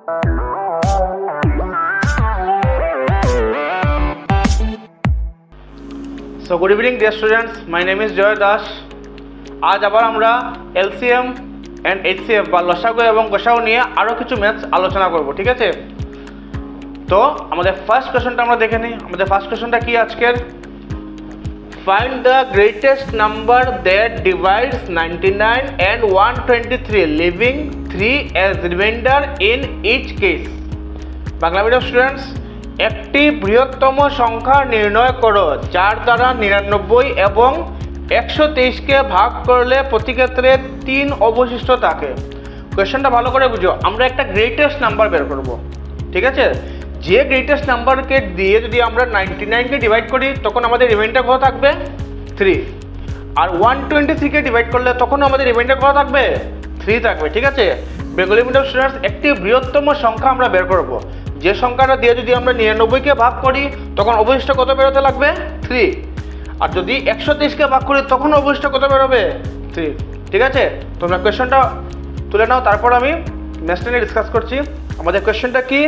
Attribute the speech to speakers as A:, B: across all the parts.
A: So good evening dear students, my name is Joy Das. आज আবার আমরা LCM and HCF বা লসাগু এবং গসাগু নিয়ে আরো কিছু ম্যাথস আলোচনা করব, ঠিক আছে? তো আমাদের ফার্স্ট কোশ্চেনটা আমরা দেখে নিই। আমাদের ফার্স্ট কোশ্চেনটা কি আজকের? Find the greatest number that divides 99 and 123 leaving 3 as remainder in each case. Bangla medium students, একটি বৃহত্তম সংখ্যা নির্ণয় করো যার দ্বারা 99 এবং 123কে ভাগ করলে প্রতি ক্ষেত্রে 3 অবশিষ্ট থাকে। কোশ্চেনটা ভালো করে বুঝো। আমরা একটা গ্রেটেস্ট নাম্বার বের করব, ঠিক আছে? যে গ্রেটেস্ট নাম্বারকে দিয়ে যদি আমরা 99কে ডিভাইড করি তখন আমাদের রিমাইন্ডার কত থাকবে? 3। আর 123কে ডিভাইড করলে তখন আমাদের রিমাইন্ডার কত থাকবে? 3 থাকবে, ঠিক আছে? বেঙ্গলি মিডিয়াম স্টুডেন্টস, একটি বৃহত্তম সংখ্যা আমরা বের করব। যে সংখ্যাটা দিয়ে যদি আমরা 99কে ভাগ করি তখন অবশিষ্ট কত বেরোতে লাগবে? 3। আর যদি 123কে ভাগ করি তখন অবশিষ্ট কত বেরোবে? 3, ঠিক আছে? তোমরা কোয়েশ্চনটা তুলে নাও, তারপর আমি ম্যাথটা নিয়ে ডিসকাস করছি। আমাদের কোয়েশ্চনটা কি?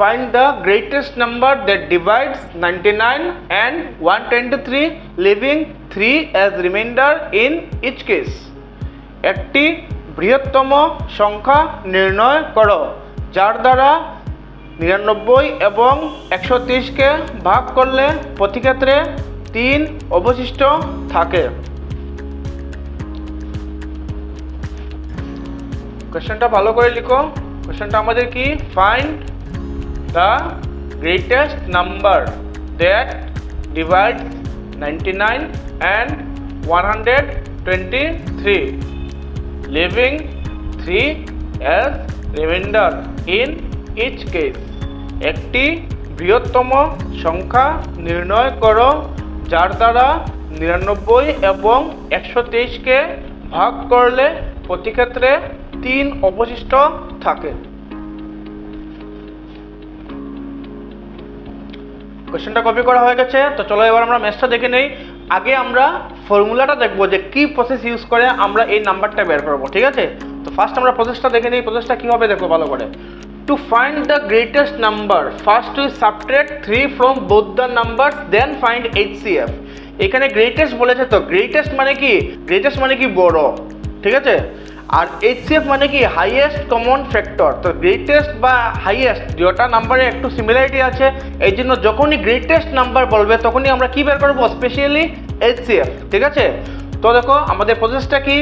A: Find the greatest number that divides 99 and 123 leaving 3 as remainder in each case. একটি বৃহত্তম সংখ্যা নির্ণয় করো যার দ্বারা 99 এবং 123কে ভাগ করলে প্রতি ক্ষেত্রে 3 অবশিষ্ট থাকে। কোশ্চেনটা ভালো করে লিখো। কোশ্চেনটা আমাদের কি? Find the greatest number that divide 99 and 123 leaving 3 as remainder in each case. একটি বৃহত্তম সংখ্যা নির্ণয় করো যার দ্বারা 99 এবং 123কে ভাগ করলে প্রতি ক্ষেত্রে 3 অবশিষ্ট থাকে। কোশ্চেনটা কপি করা হয়ে গেছে। তো চলো এবার আমরা ম্যাথটা দেখে নেই। আগে আমরা ফর্মুলাটা দেখবো যে কি প্রসেস ইউজ করে আমরা এই নাম্বারটা বের করবো, ঠিক আছে? তো ফার্স্ট আমরা প্রসেসটা দেখে নিই। প্রসেসটা কী হবে দেখো ভালো করে। To find the greatest number, first we subtract 3 from both the numbers, then find HCF. এখানে গ্রেটেস্ট বলেছে, তো গ্রেটেস্ট মানে কি? গ্রেটেস্ট মানে কি? বড়, ঠিক আছে? আর HCF মানে কি? Highest common factor. তো গ্রেটেস্ট বা হাইয়েস্ট দুটো নাম্বারে একটু সিমিলারিটি আছে, এই জন্য যখনই গ্রেটেস্ট নাম্বার বলবে তখনই আমরা কি বের করবো? স্পেশালি HCF, ঠিক আছে? তো দেখো আমাদের প্রসেসটা কি?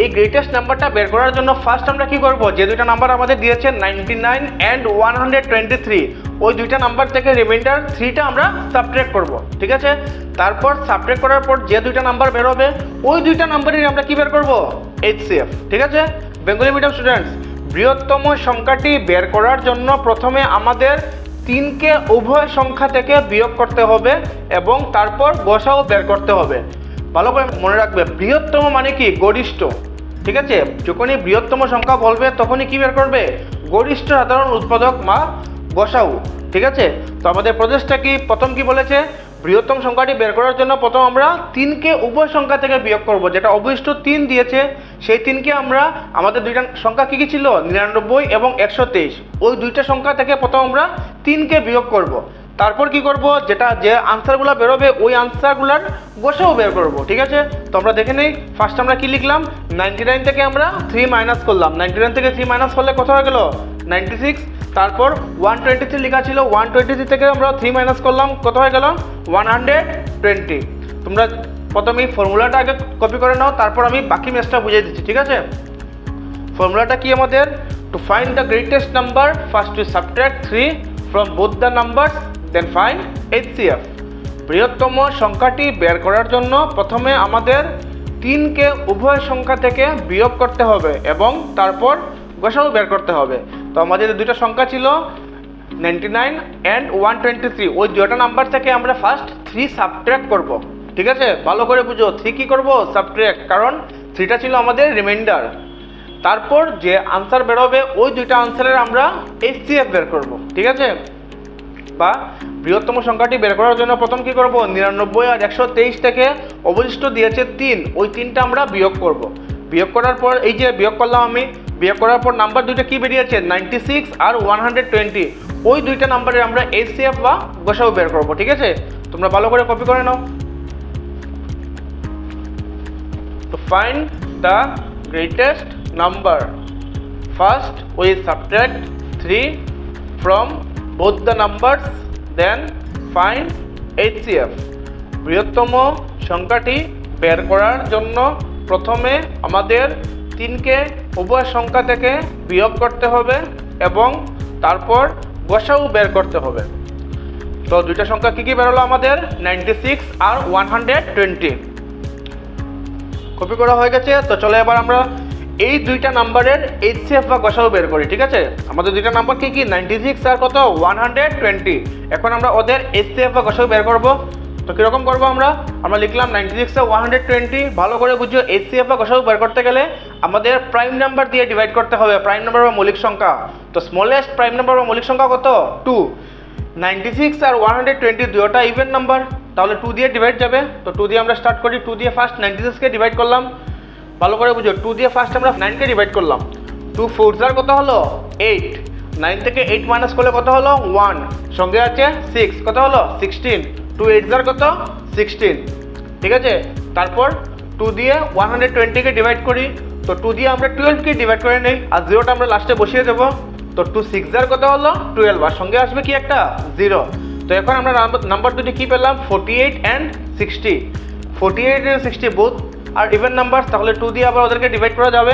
A: এই গ্রেটেস্ট নাম্বারটা বের করার জন্য ফার্স্ট আমরা কি করব? যে দুইটা নাম্বার আমাদের দিয়েছে 99 and 123, ওই দুইটা নাম্বার থেকে রিমাইন্ডার 3টা আমরা সাবট্রাক্ট করব, ঠিক আছে? তারপর সাবট্রাক্ট করার পর যে দুইটা নাম্বার বের হবে ওই দুইটা নাম্বারের আমরা কি বের করব? HCF, ঠিক আছে? বেঙ্গলি মিডিয়াম স্টুডেন্টস, বৃহত্তম সংখ্যাটি বের করার জন্য প্রথমে আমাদের 3কে উভয় সংখ্যা থেকে বিয়োগ করতে হবে এবং তারপর গসাও বের করতে হবে। ভালো করে মনে রাখবে, বৃহত্তম মানে কি? গরিষ্ঠ, ঠিক আছে? যখনই বৃহত্তম সংখ্যা বলবে তখনই কি বের করবে? গরিষ্ঠ সাধারণ উৎপাদক বা গসাউ, ঠিক আছে? তো আমাদের প্রসেসটা কি? প্রথম কি বলেছে? বৃহত্তম সংখ্যাটি বের করার জন্য প্রথম আমরা 3কে উভয় সংখ্যা থেকে বিয়োগ করব। যেটা অবশিষ্ট 3 দিয়েছে সেই 3কে আমরা, আমাদের দুইটা সংখ্যা কি কি ছিল? 99 এবং 123, ওই দুইটা সংখ্যা থেকে প্রথম আমরা 3কে বিয়োগ করব। তারপর কি করব? যে আনসারগুলো বেরোবে ওই আনসারগুলোর গসাও বের করব, ঠিক আছে? তো আমরা দেখে নেই। ফার্স্ট আমরা কি লিখলাম? 99 থেকে আমরা 3 মাইনাস করলাম। 99 থেকে 3 মাইনাস করলে কত হয়ে গেল? 96। তারপর 123 লেখা ছিল, 123 থেকে আমরা 3 মাইনাস করলাম, কত হয়ে গেল? 120। তোমরা প্রথমে এই ফর্মুলাটা আগে কপি করে নাও, তারপর আমি বাকি ম্যাথটা বুঝিয়ে দিচ্ছি, ঠিক আছে? ফর্মুলাটা কি আমাদের? To find the greatest number, first to subtract 3 from both the numbers, then find HCF. বৃহত্তম সংখ্যাটি বের করার জন্য প্রথমে আমাদের 3কে উভয় সংখ্যা থেকে বিয়োগ করতে হবে এবং তারপর গসাও বের করতে হবে। তো আমাদের দুইটা সংখ্যা ছিল 99 and 123, ওই দুটো নাম্বার থেকে আমরা ফার্স্ট 3 সাবট্রাক্ট করব, ঠিক আছে? ভালো করে বুঝো, 3 কি করব? সাবট্রাক্ট, কারণ 3টা ছিল আমাদের রিমাইন্ডার। তারপর যে আনসার বেরোবে ওই দুইটা আনসারের আমরা HCF বের করব, ঠিক আছে? বা বৃহত্তম সংখ্যাটি বের করার জন্য প্রথম কি করব? 99 আর 123 থেকে অবশিষ্ট দিয়েছে 3, ওই 3টা আমরা বিয়োগ করব। বিয়োগ করার পর এই যে বিয়োগ করলাম আমি বিয়োগ করার পর নাম্বার দুইটা কি বেরিয়েছে 96 আর 120, ওই দুইটা নাম্বারের আমরা এইচসিএফ বা গসাগু বের করব। ঠিক আছে, তোমরা ভালো করে কপি করে নাও। তো find the greatest number, first we subtract 3 from both the numbers, then find HCF। বৃহত্তম সংখ্যাটি বের করার জন্য প্রথমে আমাদের 3কে উভয় সংখ্যা থেকে বিয়োগ করতে হবে এবং তারপর গসাগু বের করতে হবে। তো দুইটা সংখ্যা কি কি বেরোলো আমাদের 96 আর 120। কপি করা হয়ে গেছে। তো চলো এবার আমরা এই দুইটা নাম্বারের এইচসিএফ বা গসাগু বের করি। ঠিক আছে, আমাদের দুইটা নাম্বার কি কি 96 আর কত 120। এখন আমরা ওদের এইচসিএফ বা গসাগু বের করব। তো কিরকম করবো আমরা লিখলাম 96 আর 120। ভালো করে বুঝো, এইচসিএফ বা গসাগু বের করতে গেলে আমাদের প্রাইম নাম্বার দিয়ে ডিভাইড করতে হবে, প্রাইম নাম্বার বা মৌলিক সংখ্যা। তো স্মলেস্ট প্রাইম নাম্বার বা মৌলিক সংখ্যা কত 2। 96 আর 120 দুটোটা ইভেন নাম্বার, তাহলে 2 দিয়ে ডিভাইড যাবে। তো 2 দিয়ে আমরা স্টার্ট করি। 2 দিয়ে ফার্স্ট 96কে ডিভাইড করলাম। ভালো করে বুঝো, 2 দিয়ে ফার্স্ট আমরা 9কে ডিভাইড করলাম। 2 4 কত হলো 8, 9 থেকে 8 মাইনাস করলে কত হলো 1, সঙ্গে আছে 6, কত হলো 16, 2 8 কত 16। ঠিক আছে, তারপর 2 দিয়ে 120কে ডিভাইড করি। তো 2 দিয়ে আমরা 12কে ডিভাইড করে নেই আর 0টা আমরা লাস্টে বসিয়ে দেবো। তো 2 6 কত হলো 12 আর সঙ্গে আসবে কি একটা 0। তো এখন আমরা নাম্বার দুটি কি পেলাম 48 and 60। 48 and 60 both are even number, তাহলে 2 দিয়ে আবার ওদেরকে ডিভাইড করা যাবে।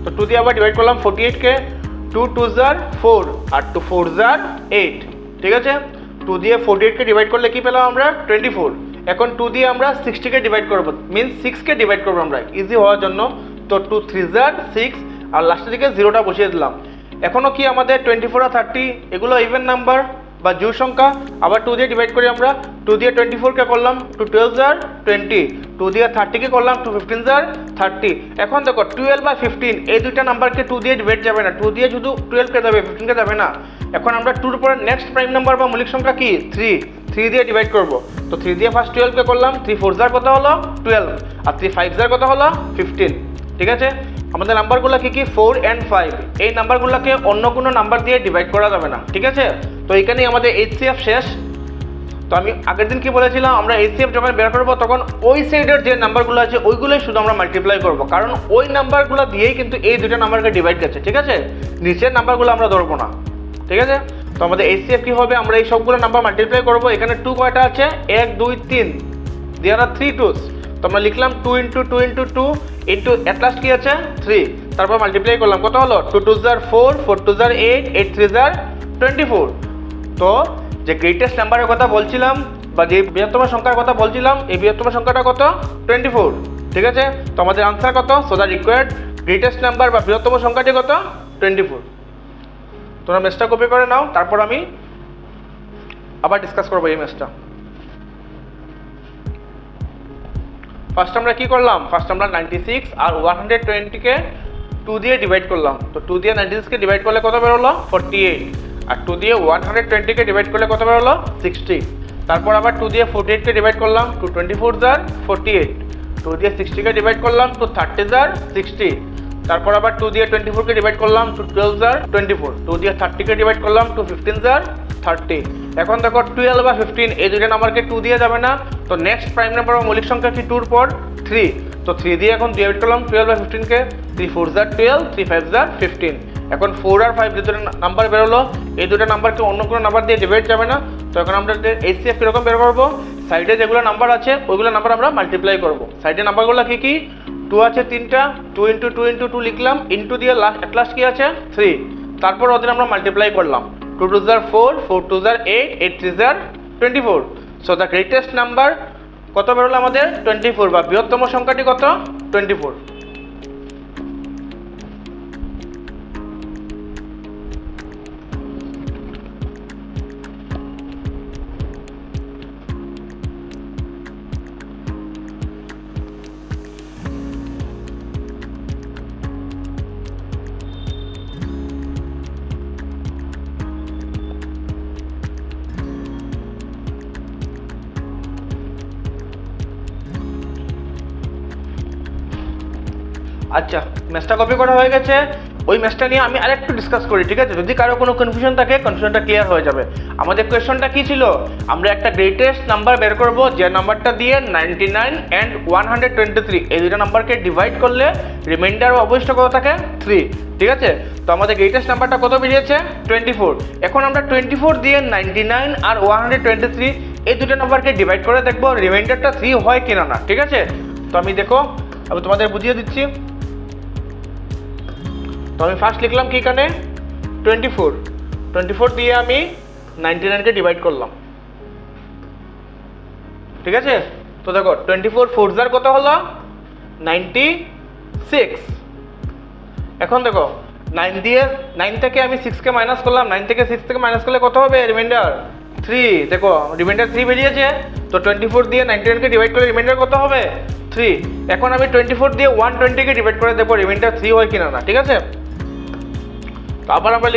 A: তো 2 দিয়ে আবার ডিভাইড করলাম 48কে। 2 2 4 আর 2 4 8। ঠিক আছে, 2 দিয়ে 48কে ডিভাইড করলে কি পেলাম আমরা 24। এখন 2 দিয়ে আমরা 60কে ডিভাইড করবো, মিনস 6কে ডিভাইড করবো আমরা ইজি হওয়ার জন্য। তো 2 3 6 আর লাস্টের দিকে 0টা বসিয়ে দিলাম। এখনও কি আমাদের 24 আর 30 এগুলো ইভেন নাম্বার বা জোড় সংখ্যা। আবার 2 দিয়ে ডিভাইড করি আমরা। 2 দিয়ে 24কে করলাম 2 12 20, 2 দিয়ে 30কে করলাম 2 15 30। এখন দেখো 12 বা 15 এই দুইটা নাম্বারকে 2 দিয়ে ডিভাইড যাবে না, 2 দিয়ে শুধু 12কে যাবে, 15কে যাবে না। এখন আমরা 2 এর পরে নেক্সট প্রাইম নাম্বার বা মৌলিক সংখ্যা কি 3 দিয়ে ডিভাইড করব। তো 3 দিয়ে ফার্স্ট 12কে করলাম। 3 4 কত হলো 12 আর 3 5 কত হলো 15। ঠিক আছে, আমাদের নাম্বারগুলো কি কি 4 and 5, এই নাম্বারগুলোকে অন্য কোনো নাম্বার দিয়ে ডিভাইড করা যাবে না। ঠিক আছে, তো এখানেই আমাদের এইচসিএফ শেষ। তো আমি আগের দিন কি বলেছিলাম, আমরা এইচসিএফ যখন বের করবো তখন ওই সাইডের যে নাম্বারগুলো আছে ওইগুলোই শুধু আমরা মাল্টিপ্লাই করব, কারণ ওই নাম্বারগুলো দিয়েই কিন্তু এই দুটো নাম্বারকে ডিভাইড গেছে। ঠিক আছে, নিচের নাম্বারগুলো আমরা ধরবো না। ঠিক আছে, তো আমাদের এইচসিএফ কি হবে, আমরা এই সবগুলো নাম্বার মাল্টিপ্লাই করব। এখানে 2 কয়টা আছে 1 2 3, দেয়ার আর 3 2s। তো আমরা লিখলাম 2 × 2 × 2 ইন্টু এট লাস্ট কি আছে 3, তারপর মাল্টিপ্লাই করলাম কত হলো 2 2 4 4 2 8 8 3 24। তো যে গ্রেটেস্ট নাম্বারের কথা বলছিলাম বা যে বৃহত্তম সংখ্যার কথা বলছিলাম, এই বৃহত্তম সংখ্যাটা কত 24। ঠিক আছে, তো আমাদের আনসার কত, so the required greatest number বা বৃহত্তম সংখ্যাটি কত 24। তোমরা ম্যাথটা কপি করে নাও, তারপর আমি আবার ডিসকাস করবো এই ম্যাথটা। ফার্স্ট আমরা কি করলাম, ফার্স্ট আমরা 96 আর 120কে 2 দিয়ে ডিভাইড করলাম। তো 2 দিয়ে 96কে ডিভাইড করলে কত বেরোলো 48 আর 2 দিয়ে 120কে ডিভাইড করলে কত বেরোলো 60। তারপর আবার 2 দিয়ে 48কে ডিভাইড করলাম 2 24 48, 2 দিয়ে 60কে ডিভাইড করলাম 2 30 60। তারপর আবার 2 দিয়ে 24কে ডিভাইড করলাম 2 12 24, 2 দিয়ে 30কে ডিভাইড করলাম 2 15 30। এখন দেখো 12 বা 15 এই দুটো নাম্বারকে 2 দিয়ে যাবে না। তো নেক্সট প্রাইম নাম্বার বা মৌলিক সংখ্যা কি 2 এর পর 3। তো 3 দিয়ে এখন ডিভাইড করলাম 12 বা 15কে, 3 4 12, 3 5 15। এখন 4 আর 5 যে দুটো নাম্বার বেরোলো, এই দুটো নাম্বারকে অন্য কোনো নাম্বার দিয়ে ডিভাইড যাবে না। তো এখন আমরা এইচসিএফ কীরকম বের করবো, সাইডে যেগুলো নাম্বার আছে ওইগুলো নাম্বার আমরা মাল্টিপ্লাই করবো। সাইডে নাম্বারগুলো কি কি 2 আছে 3টা, 2 × 2 × 2 লিখলাম, ইন্টু দিয়ে এট লাস্ট কি আছে 3। তারপর ওদের আমরা মাল্টিপ্লাই করলাম 2 2 4 4 2 8 8 3 24। সো দ্য গ্রেটেস্ট নাম্বার কত বেরোলো আমাদের 24 বা বৃহত্তম সংখ্যাটি কত 24। আচ্ছা, ম্যাথটা কপি করা হয়ে গেছে। ওই ম্যাথটা নিয়ে আমি আরেকটু ডিসকাস করি, ঠিক আছে? যদি কারো কোনো কনফিউশন থাকে, কনফিউশনটা ক্লিয়ার হয়ে যাবে। আমাদের কোয়েশ্চনটা কি ছিল? আমরা একটা গ্রেটেস্ট নাম্বার বের করব, যে নাম্বারটা দিয়ে 99 and 123 এই দুটো নাম্বারকে ডিভাইড করলে রিমাইন্ডার অবশিষ্ট কত থাকে? 3, ঠিক আছে? তো আমাদের গ্রেটেস্ট নাম্বারটা কত বেরিয়েছে? 24। এখন আমরা 24 দিয়ে 99 আর 123 এই দুটো নাম্বারকে ডিভাইড করে দেখব রিমাইন্ডারটা 3 হয় কিনা না, ঠিক আছে? তো আমি তোমাদের বুঝিয়ে দিচ্ছি। তো আমি ফার্স্ট লিখলাম কি এখানে 24 দিয়ে আমি 99কে ডিভাইড করলাম, ঠিক আছে? তো দেখো 24 4 কত হলো? 96। এখন দেখো 9 থেকে আমি 6কে মাইনাস করলাম, 9 থেকে 6 থেকে মাইনাস করলে কত হবে রিমাইন্ডার? 3। দেখো রিমাইন্ডার 3 বেরিয়েছে। তো 24 দিয়ে 99কে ডিভাইড করলে রিমাইন্ডার কত হবে? 3। এখন আমি 24 দিয়ে 120কে ডিভাইড করে দেখবো রিমাইন্ডার 3 হয় কিনা না, ঠিক আছে? তো আবার আমরা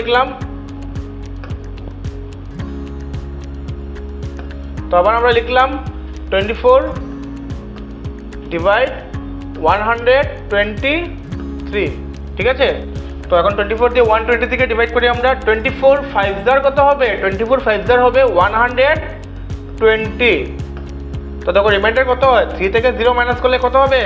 A: লিখলাম 24 ডিভাইড 123, ঠিক আছে? তো এখন 24 দিয়ে 120 থেকে ডিভাইড করি আমরা। 24 5 কত হবে? 24 5 হবে 120। তো দেখো রিমাইন্ডার কত হয়? 3 থেকে 0 মাইনাস করলে কত হবে?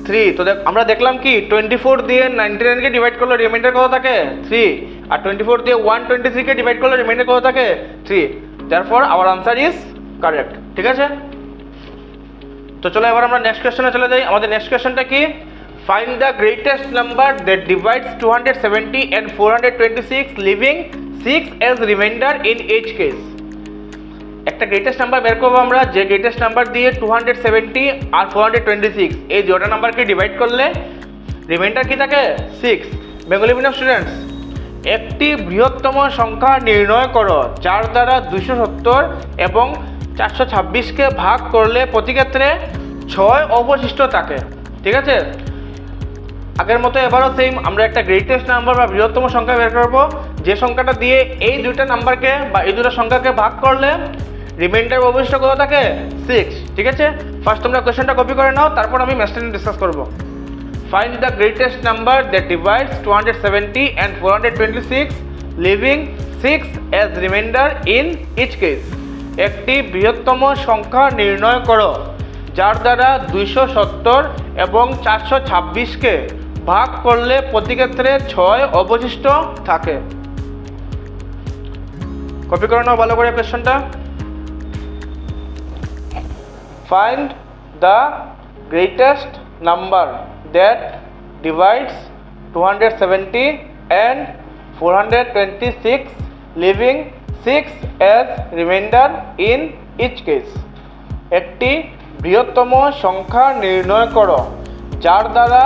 A: 3। তো আমরা দেখলাম কি 24 দিয়ে 99কে ডিভাইড করলে রিমাইন্ডার কত থাকে? 3। আর 24 দিয়ে 123কে ডিভাইড করলে রিমাইন্ডার কত থাকে? 3। Therefore hour answer is correct, ঠিক আছে? তো চলো এবার আমরা নেক্সট কোশ্চেনে চলে যাই। আমাদের নেক্সট কোশ্চেনটা কি? Find the greatest number that divides 270 and 426 leaving 6 as remainder in each case. একটা গ্রেটেস্ট নাম্বার বের করবো আমরা, যে গ্রেটেস্ট নাম্বার দিয়ে 270 আর 426 এই দুটো নাম্বারকে ডিভাইড করলে রিমাইন্ডার কি থাকে? 6। বেঙ্গলি মিডিয়াম স্টুডেন্টস, একটি বৃহত্তম সংখ্যা নির্ণয় করো যার দ্বারা 270 এবং 426কে ভাগ করলে প্রতি ক্ষেত্রে 6 অবশিষ্ট থাকে, ঠিক আছে? আগের মতো এবারও সেম আমরা একটা গ্রেটেস্ট নাম্বার বা বৃহত্তম সংখ্যা বের করবো, যে সংখ্যাটা দিয়ে এই দুইটা নাম্বারকে বা এই দুটো সংখ্যাকে ভাগ করলে রিমাইন্ডার অবশিষ্ট কত থাকে? 6, ঠিক আছে? ফার্স্ট তোমরা কোয়েশ্চেনটা কপি করে নাও, তারপর আমি ম্যাথটা নিয়ে ডিসকাস করবো। Find the greatest number that divides 270 and 426 leaving 6 as remainder in each case. একটি বৃহত্তম সংখ্যা নির্ণয় করো যার দ্বারা 270 এবং 426কে ভাগ করলে প্রতি ক্ষেত্রে 6 অবশিষ্ট থাকে। কপি করে নাও ভালো করে কোয়েশ্চনটা। Find the greatest number that divides 270 and 426 leaving 6 as remainder in each case. একটি বৃহত্তম সংখ্যা নির্ণয় করো যার দ্বারা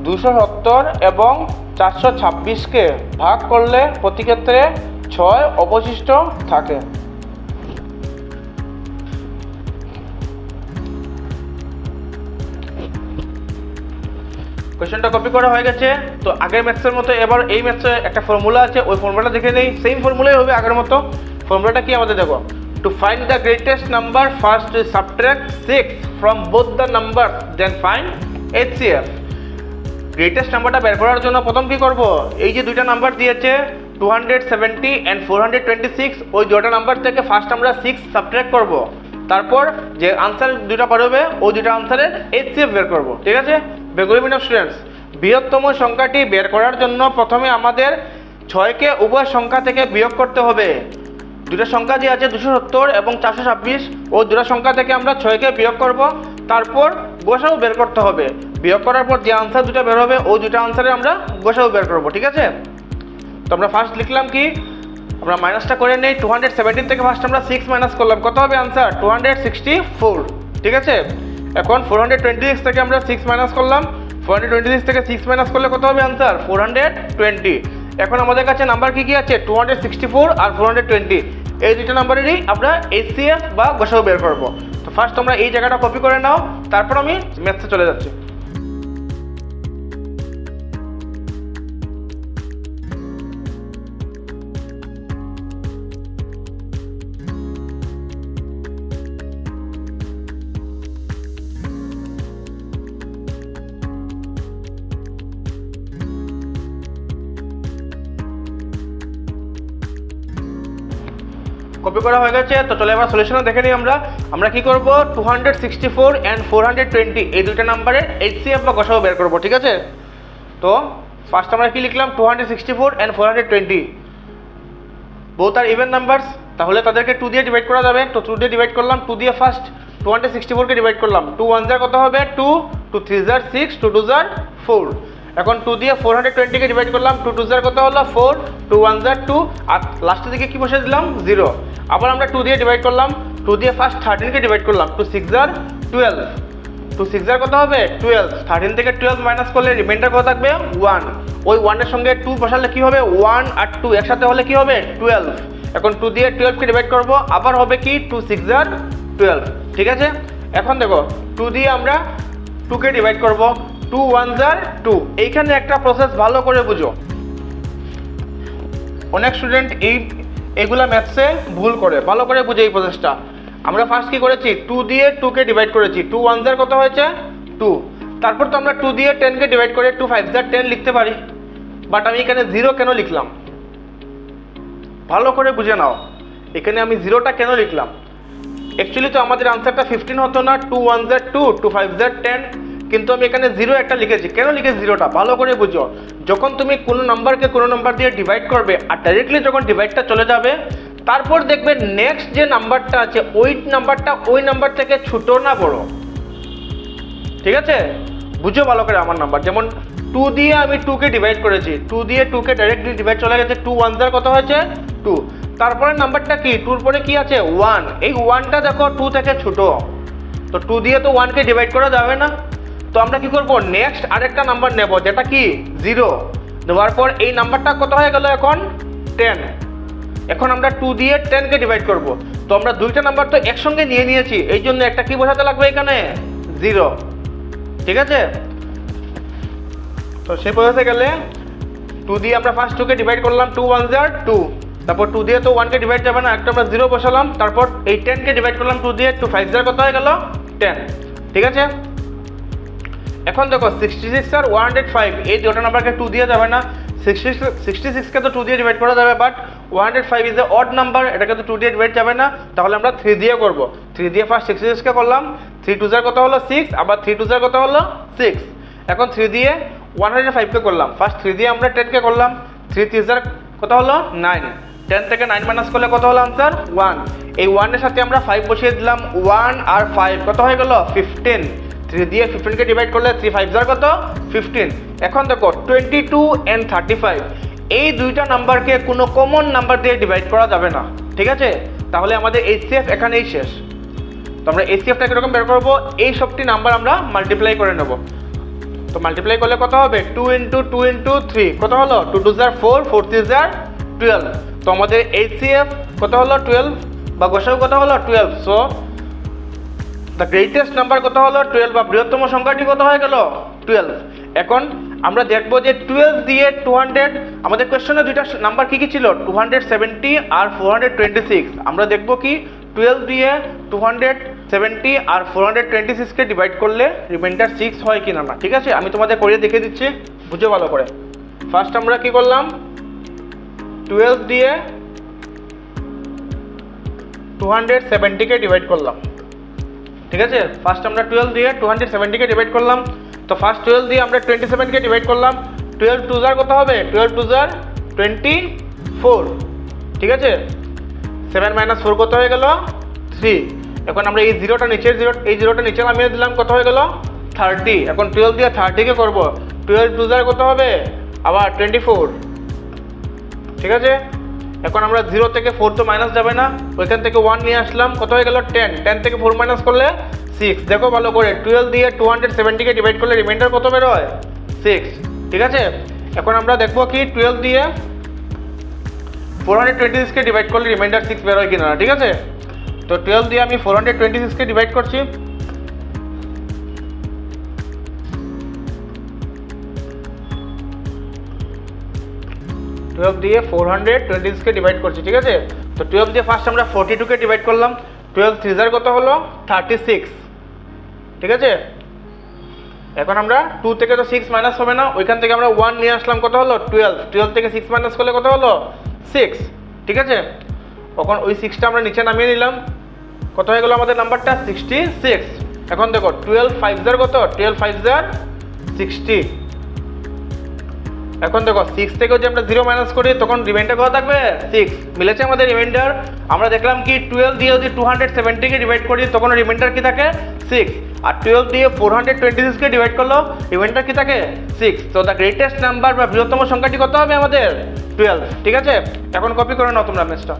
A: 270 এবং 426কে ভাগ করলে প্রতি ক্ষেত্রে 6 অবশিষ্ট থাকে। কোয়েশ্চনটা কপি করা হয়ে গেছে। তো আগের ম্যাথসের মতো এবার এই ম্যাথসে একটা ফর্মুলা আছে, ওই ফর্মুলাটা দেখে নেই। সেম ফর্মুলাই হবে আগের মতো। ফর্মুলাটা কি আমাদের দেখো, to find the greatest number first subtract 6 from both the number then find HCF। Greatest নাম্বারটা বের করার জন্য প্রথম কি করব, এই যে দুইটা নাম্বার দিয়েছে 270 and 426, ওই দুটো নাম্বার থেকে ফার্স্ট আমরা 6 সাবট্রাক্ট করব, তারপর যে আনসার দুটো করবে ওই দুটো আনসারের HCF বের করব, ঠিক আছে? বেঙ্গলি মিডিয়াম স্টুডেন্টস, বৃহত্তম সংখ্যাটি বের করার জন্য প্রথমে আমাদের 6কে উভয় সংখ্যা থেকে বিয়োগ করতে হবে। দুটো সংখ্যা যে আছে 270 এবং 426, ওই দুটো সংখ্যা থেকে আমরা 6কে বিয়োগ করব, তারপর গসাগু বের করতে হবে। বিয়োগ করার পর যে আনসার দুটো বের হবে ওই দুটো আনসারে আমরা গসাগু বের করব, ঠিক আছে? তো আমরা ফার্স্ট লিখলাম কি, আমরা মাইনাসটা করে নেই। 217 থেকে ফার্স্ট আমরা 6 মাইনাস করলাম, কত হবে আনসার? 264, ঠিক আছে? এখন 426 থেকে আমরা 6 মাইনাস করলাম, 426 থেকে 6 মাইনাস করলে কত হবে আনসার? 420। এখন আমাদের কাছে নাম্বার কি কি আছে? 264 আর 420, এই দুটো নাম্বারেরই আমরা HCF বা গসাগু বের করব। তো ফার্স্ট তোমরা এই জায়গাটা কপি করে নাও, তারপর আমি ম্যাথসে চলে যাচ্ছি। কপি করা হয়ে গেছে। তো চলো এবার সলিউশনে দেখে নিই আমরা কি করব 264 and 420 এই দুইটা নাম্বারের HCF বা গসাগু বের করব, ঠিক আছে। তো ফার্স্ট আমরা কি লিখলাম 264 and 420 both are even numbers, তাহলে তাদেরকে 2 দিয়ে ডিভাইড করা যাবে। তো 2 দিয়ে ডিভাইড করলাম, 2 দিয়ে ফার্স্ট 264 কে ডিভাইড করলাম, 2 1 জার কত হবে 2, 2 3 জার 6, 2 2 জার 4। এখন 2 দিয়ে 420 কে ডিভাইড করলাম, 2 2 জার কত হলো 4, 2 1 জার 2 আর লাস্টের দিকে কি বসে দিলাম 0। আবার আমরা 2 দিয়ে ডিভাইড করলাম, 2 দিয়ে ফার্স্ট 13 কে ডিভাইড করলাম, 2 6 জার 12, 2 6 জার কত হবে 12, 13 থেকে 12 মাইনাস করলে রিমাইন্ডার কত থাকবে 1। ওই 1 এর সঙ্গে 2 বসালে কি হবে 1 আর 2 একসাথে হলে কি হবে 12। এখন 2 দিয়ে 12 কে ডিভাইড করব, আবার হবে কি 2 6 জার 12, ঠিক আছে। এখন দেখো 2 দিয়ে আমরা 2 কে ডিভাইড করব, 2 1 জার 2। এইখানে একটা প্রসেস ভালো করে বুঝো, অনেক স্টুডেন্ট এইগুলা ম্যাথসে ভুল করে, ভালো করে বুঝে এই প্রসেসটা। আমরা ফার্স্ট কি করেছি 2 দিয়ে 2 কে ডিভাইড করেছি, 2 1 জার কত হয়েছে 2। তারপর তো আমরা 2 দিয়ে 10 কে ডিভাইড করে 2 5 জার 10 লিখতে পারি, বাট আমি এখানে 0 কেন লিখলাম ভালো করে বুঝে নাও। এখানে আমি 0টা কেন লিখলাম, অ্যাকচুয়ালি তো আমাদের আনসারটা 15 হতো না, 2 1 জার 2, 2 5 জার 10, কিন্তু আমি এখানে 0 একটা লিখেছি। কেন লিখেছি 0টা ভালো করে বুঝো। যখন তুমি কোনো নাম্বারকে কোনো নাম্বার দিয়ে ডিভাইড করবে আর ডাইরেক্টলি যখন ডিভাইডটা চলে যাবে, তারপর দেখবে নেক্সট যে নাম্বারটা আছে ওই নাম্বারটা ওই নাম্বার থেকে ছোট না বড়, ঠিক আছে। বুঝো ভালো করে আমার নাম্বার, যেমন 2 দিয়ে আমি 2 কে ডিভাইড করেছি, 2 দিয়ে 2 কে ডাইরেক্টলি ডিভাইড চলে গেছে, 2 1 জার কত হয়েছে 2। তারপরে নাম্বারটা কি 2 এর পরে কি আছে 1, এই 1টা দেখো 2 থেকে ছোট, তো 2 দিয়ে তো 1 কে ডিভাইড করা যাবে না। তো আমরা কি করব নেক্সট আরেকটা নাম্বার নেব যেটা কি 0, নেওয়ার পর এই নাম্বারটা কত হয়ে গেল এখন 10। এখন আমরা 2 দিয়ে 10 কে ডিভাইড করব, তো আমরা দুইটা নাম্বার তো একসঙ্গে নিয়ে নিয়েছি, এই জন্য একটা কি বসাতে লাগবে এখানে 0, ঠিক আছে। তো সেই পদ্ধতিতে গেলে 2 দিয়ে আমরা ফার্স্ট 2 কে ডিভাইড করলাম, 2 1 জার 2, তারপর 2 দিয়ে তো 1 কে ডিভাইড যাবে না, একটা আমরা 0 বসালাম, তারপর এই 10 কে ডিভাইড করলাম 2 দিয়ে, 2 5 জার কত হয়ে গেল 10, ঠিক আছে। এখন দেখো 66 আর 105 এই দুটো নাম্বারকে 2 দিয়ে যাবে না, 66 কে তো 2 দিয়ে ডিভাইড করা যাবে, but 105 is a odd number, এটাকে তো 2 দিয়ে ডিভাইড যাবে না, তাহলে আমরা 3 দিয়ে করব। 3 দিয়ে ফার্স্ট 66 কে করলাম, 3 2 জার কত হলো 6, আবার 3 2 জার কত হলো 6। এখন 3 দিয়ে 105 কে করলাম, ফার্স্ট 3 দিয়ে আমরা 10 কে করলাম, 3 3 জার কত হলো 9, 10 থেকে 9 মাইনাস করলে কত হলো आंसर 1। এই 1 এর সাথে আমরা 5 বসিয়ে দিলাম, 1 আর 5 কত হয়ে গেল 15। 3 দিয়ে 15 কে ডিভাইড করলে 3 5 জার কত 15। এখন দেখো 22 and 35 এই দুইটা নাম্বারকে কোনো কমন নাম্বার দিয়ে ডিভাইড করা যাবে না, ঠিক আছে। তাহলে আমাদের HCF এখানেই শেষ। তো আমরা HCFটা কিরকম বের করব, এই সবটি নাম্বার আমরা মাল্টিপ্লাই করে নেব। তো মাল্টিপ্লাই করলে কত হবে 2 × 2 × 3 কত হলো 2 2 জার 4, 4 3 জার 12। তো আমাদের HCF কত হলো 12 বা গসাগু কত হলো 12। সো দ্য গ্রেটেস্ট নাম্বার কত হলো 12 বা বৃহত্তম সংখ্যাটি কত হয়ে গেল 12। এখন আমরা দেখব যে 12 দিয়ে 200, আমাদের কোশ্চেনে দুইটা নাম্বার কি কি ছিল 270 আর 426। আমরা দেখব কি 12 দিয়ে 270 আর 426 কে ডিভাইড করলে রিমাইন্ডার 6 হয় কিনা না, ঠিক আছে। আমি তোমাদের করে দেখিয়ে দিচ্ছি, বুঝো ভালো করে। ফার্স্ট আমরা কি করলাম 12 দিয়ে 270 কে ডিভাইড করলাম, ঠিক আছে। ফার্স্ট আমরা 12 দিয়ে 270 কে ডিভাইড করলাম, তো ফার্স্ট 12 দিয়ে আমরা 27 কে ডিভাইড করলাম, 12 2 জার কত হবে 12 2 জার 24, ঠিক আছে। 7 - 4 কত হয়ে গেল 3। এখন আমরা এই জিরোটা নিচের এই জিরোটা নিচে নামিয়ে দিলাম, কত হয়ে গেল 30। এখন 12 দিয়ে 30 কে করব, 12 2 জার কত হবে আবার 24, ঠিক আছে। এখন আমরা 0 থেকে 4 তো মাইনাস যাবে না, ওইখান থেকে 1 নিয়ে আসলাম, কত হয়ে গেল 10। 10 থেকে 4 মাইনাস করলে 6। দেখো ভালো করে 12 দিয়ে 270 কে ডিভাইড করলে রিমাইন্ডার কত বের হয় 6, ঠিক আছে। এখন আমরা দেখব কি 12 দিয়ে 426 কে ডিভাইড করলে রিমাইন্ডার 6 বের হয় কিনা, ঠিক আছে। তো 12 দিয়ে আমি 426 কে ডিভাইড করছি, দিয়ে 426 কে ডিভাইড করছি, ঠিক আছে। তো 12 দিয়ে ফার্স্ট আমরা 42 কে ডিভাইড করলাম, 12 3 জার কত হলো 36, ঠিক আছে। এখন আমরা 2 থেকে তো 6 মাইনাস হবে না, ওইখান থেকে আমরা 1 নিয়ে আসলাম, কত হলো 12। 12 থেকে 6 মাইনাস করলে কত হলো 6, ঠিক আছে। তখন ওই 6টা আমরা নিচে নামিয়ে নিলাম, কত হয়ে গেল আমাদের নাম্বারটা 66। এখন দেখো 12 5 কত, 12 5 60। এখন দেখো 6 থেকে যদি আমরা 0 মাইনাস করি তখন রিমাইন্ডার কত থাকবে 6। মিলেছে আমাদের রিমাইন্ডার। আমরা দেখলাম কি 12 দিয়ে যদি 270 কে ডিভাইড করি তখন রিমাইন্ডার কি থাকে 6, আর 12 দিয়ে 426 কে ডিভাইড করলো রিমাইন্ডার কি থাকে 6। তো দ্য গ্রেটেস্ট নাম্বার বা বৃহত্তম সংখ্যাটি কত হবে আমাদের 12। ঠিক আছে, এখন কপি করে নাও তোমরা ম্যাথটা।